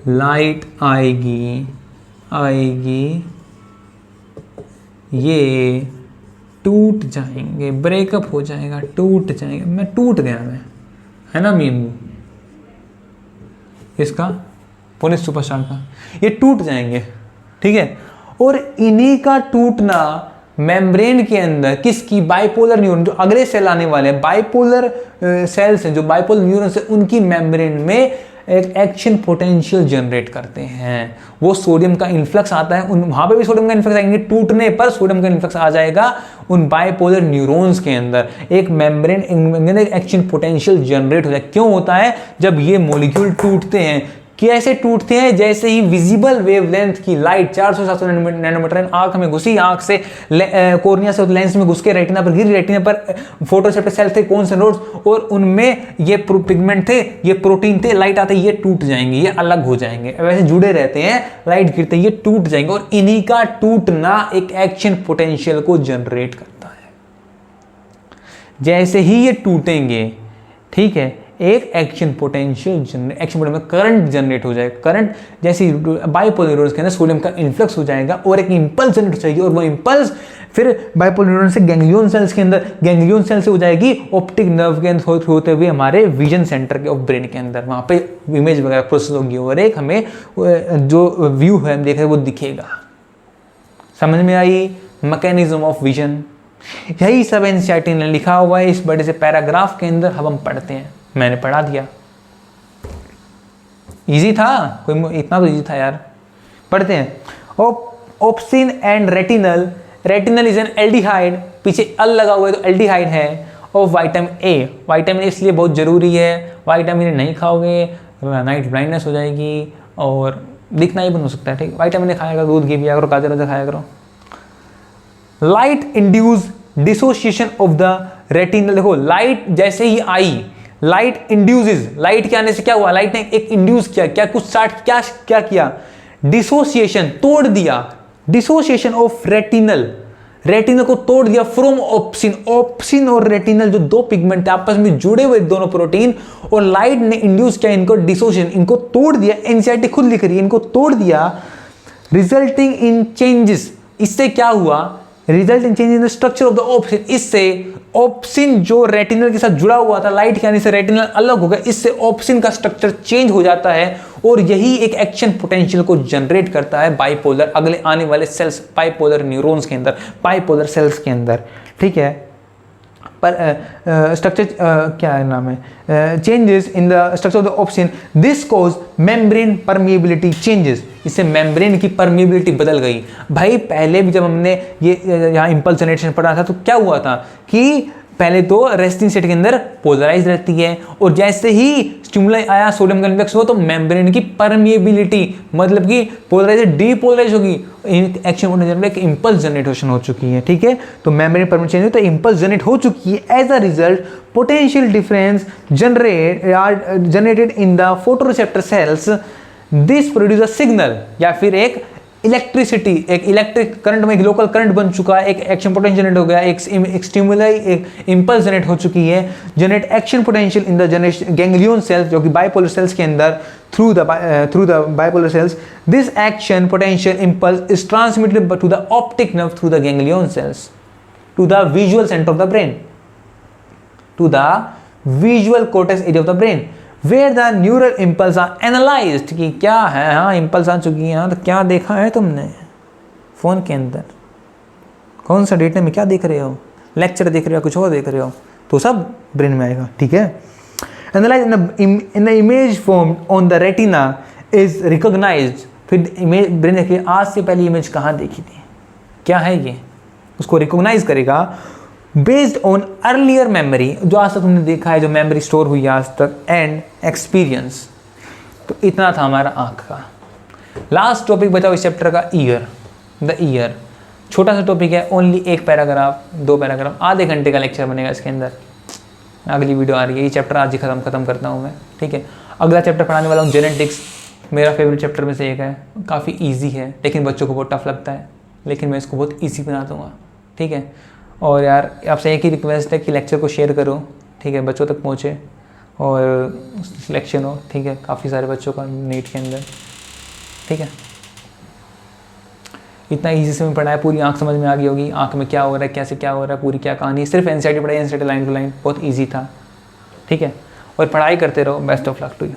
लाइट आएगी ये टूट जाएंगे, ब्रेकअप हो जाएगा, टूट जाएंगे। मैं टूट गया, मैं, है ना मीम इसका, पुलिस सुपरस्टार का, ये टूट जाएंगे, ठीक है। और इन्हीं का टूटना मेम्ब्रेन के अंदर किसकी, बाइपोलर न्यूरॉन, जो अगले सेल आने वाले हैं बाइपोलर सेल्स हैं, जो बाइपोलर न्यूरॉन्स हैं, उनकी मेम्ब्रेन में एक एक्शन पोटेंशियल जनरेट करते हैं। वो सोडियम का इन्फ्लक्स आता है, वहाँ पे भी सोडियम का इन्फ्लक्स आएंगे, टूटने पर सोडियम का इन्फ्लक्स आ जाएगा उन बाइपोलर न्यूरॉन्स के अंदर, एक मेम्ब्रेन एक्शन पोटेंशियल जनरेट हो जाए। क्यों होता है? जब ये मॉलिक्यूल टूटते हैं। कैसे टूटते हैं? जैसे ही विजिबल वेवलेंथ की लाइट 400-700 नैनोमीटर आंख में घुसी, आंख से कोर्निया से लेंस में घुस के रेटिना पर गिरी, रेटिना पर फोटोरिसेप्टर सेल थे, कौन से नोड्स, और उनमें ये पिगमेंट थे, ये प्रोटीन थे, लाइट आते ये टूट जाएंगे, ये अलग हो जाएंगे, वैसे जुड़े रहते हैं, लाइट गिरते ये टूट जाएंगे, और इन्हीं का टूटना एक एक्शन पोटेंशियल को जनरेट करता है। जैसे ही ये टूटेंगे, ठीक है, एक एक्शन पोटेंशियल में करंट जनरेट हो जाएगा। करंट जैसे बाइपोलर न्यूरॉन्स के अंदर सोडियम का इन्फ्लक्स हो जाएगा और एक इंपल्स जनरेट हो जाएगी, और वो इंपल्स फिर बाइपोलर न्यूरॉन से गैंग्लियन सेल्स के अंदर, गैंग्लियन सेल से हो जाएगी ऑप्टिक नर्व के अंदर होते हुए हमारे विजन सेंटर के ऑफ ब्रेन के अंदर, वहाँ पे इमेज वगैरह प्रोसेस होगी, और एक हमें जो व्यू है हम देख रहे हैं वो दिखेगा। समझ में आई मैकेनिज्म ऑफ विजन? यही सब एनसीईआरटी ने लिखा हुआ है इस बड़े से पैराग्राफ के अंदर, हम पढ़ते हैं। मैंने पढ़ा दिया, इजी था, कोई इतना तो इजी था यार। पढ़ते हैं। Obscene and retinal, retinal is an aldehyde, पीछे अल लगा हुआ है तो एल्डिहाइड है, of vitamin A. Vitamin A इसलिए बहुत जरूरी है, विटामिन ए नहीं खाओगे नाइट ब्लाइंडनेस हो जाएगी और दिखना ही बंद हो सकता है, ठीक। विटामिन ए खाया करो, दूध घी पिया करो, गाजर वाजर खाया करो। Light induce dissociation of the retinal, देखो लाइट जैसे ही आई, लाइट इंड्यूसेस, लाइट के आने से क्या हुआ, लाइट ने एक इंड्यूस किया, क्या कुछ स्टार्ट, क्या किया, डिसोसिएशन, तोड़ दिया, डिसोसिएशन ऑफ रेटिनल, रेटिनल को तोड़ दिया फ्रॉम ऑप्सिन। ऑप्सिन और रेटिनल जो दो पिगमेंट आपस में जुड़े हुए दोनों प्रोटीन, और लाइट ने इंड्यूस किया इनको डिसोसिएशन, इनको तोड़ दिया, एनसीईआरटी खुद लिख रही है, इनको तोड़ दिया, रिजल्टिंग इन चेंजेस। इससे क्या हुआ, result in change in the structure of the obscene, इससे ऑप्सिन जो रेटिनल के साथ जुड़ा हुआ था, लाइट के आने से रेटिनल अलग हो गया, इससे ऑप्सिन का स्ट्रक्चर चेंज हो जाता है, और यही एक एक्शन पोटेंशियल को जनरेट करता है बाइपोलर अगले आने वाले सेल्स, बाइपोलर न्यूरॉन्स के अंदर, बाइपोलर सेल्स के अंदर, ठीक है। पर स्ट्रक्चर क्या है नाम है, changes in the structure of the obscene, this cause membrane permeability changes, इससे मेम्ब्रेन की परमिएबिलिटी बदल गई। भाई पहले भी जब हमने ये यहाँ इंपल्स जनरेशन पढ़ा था तो क्या हुआ था कि पहले तो रेस्टिंग स्टेट के अंदर पोलराइज रहती है, और जैसे ही स्टिमुलाई आया, सोडियम का इन्फ्लक्स हुआ, तो मेम्ब्रेन की परमिएबिलिटी मतलब कि पोलराइज डीपोलराइज होगी, एक्शन पोटेंशियल में एक इंपल्स जनरेशन हो चुकी है, ठीक है। तो मेम्ब्रेन परमिएबिलिटी चेंज हुई तो इंपल्स जनरेट हो चुकी है। As a result potential difference generated in the photoreceptor cells, this produce a signal, या फिर एक इलेक्ट्रिसिटी, एक इलेक्ट्रिक करंट में एक लोकल करंट बन चुका है, एक एक्शन पोटेंशियल जनरेट हो गया, एक स्टिमुलाई, एक इंपल्स जनरेट हो चुकी है, generate action potential in the generation ganglion cells, जो कि बाइपोलर सेल्स के अंदर through the bipolar cells. This action potential impulse is transmitted to the optic nerve through the ganglion cells to the visual centre of the brain, to the visual cortex area of the brain, where the neural impulse are analysed, कि क्या है, हाँ impulse आ चुकी है, हाँ तो क्या देखा है तुमने फ़ोन के अंदर, कौन सा डेटा में क्या देख रहे हो, लेक्चर देख रहे हो, कुछ और देख रहे हो, तो सब ब्रेन में आएगा, ठीक है। Analyse in the image form on the retina is recognised, फिर इमेज ब्रेन देखिए आज से पहले इमेज कहाँ देखी थी, क्या है ये, उसको रिकॉग्नाइज करेगा बेस्ड ऑन अर्लियर मेमोरी, जो आज तक तुमने देखा है, जो मेमोरी स्टोर हुई आज तक, एंड एक्सपीरियंस। तो इतना था हमारा आँख का। लास्ट टॉपिक बचा इस चैप्टर का, ईयर, द ईयर। छोटा सा टॉपिक है, ओनली एक पैराग्राफ, 2 पैराग्राफ, आधे घंटे का लेक्चर बनेगा इसके अंदर। अगली वीडियो आ रही है, ये चैप्टर आज ही खत्म करता हूँ मैं, ठीक है। अगला चैप्टर पढ़ाने वाला हूँ जेनेटिक्स, मेरा फेवरेट चैप्टर में से एक है, काफ़ी ईजी है लेकिन बच्चों को बहुत टफ लगता है, लेकिन मैं इसको बहुत ईजी बना दूँगा, ठीक है। और यार आपसे एक ही रिक्वेस्ट है कि लेक्चर को शेयर करो, ठीक है, बच्चों तक पहुँचे और सिलेक्शन हो, ठीक है, काफ़ी सारे बच्चों का नीट के अंदर, ठीक है। इतना इजी से मैं पढ़ाया, पूरी आंख समझ में आ गई होगी, आंख में क्या हो रहा है, कैसे क्या हो रहा है, पूरी क्या कहानी, सिर्फ एनसीईआरटी पढ़ाई, एनसीईआरटी लाइन टू लाइन, बहुत ईजी था, ठीक है। और पढ़ाई करते रहो, best of luck to you.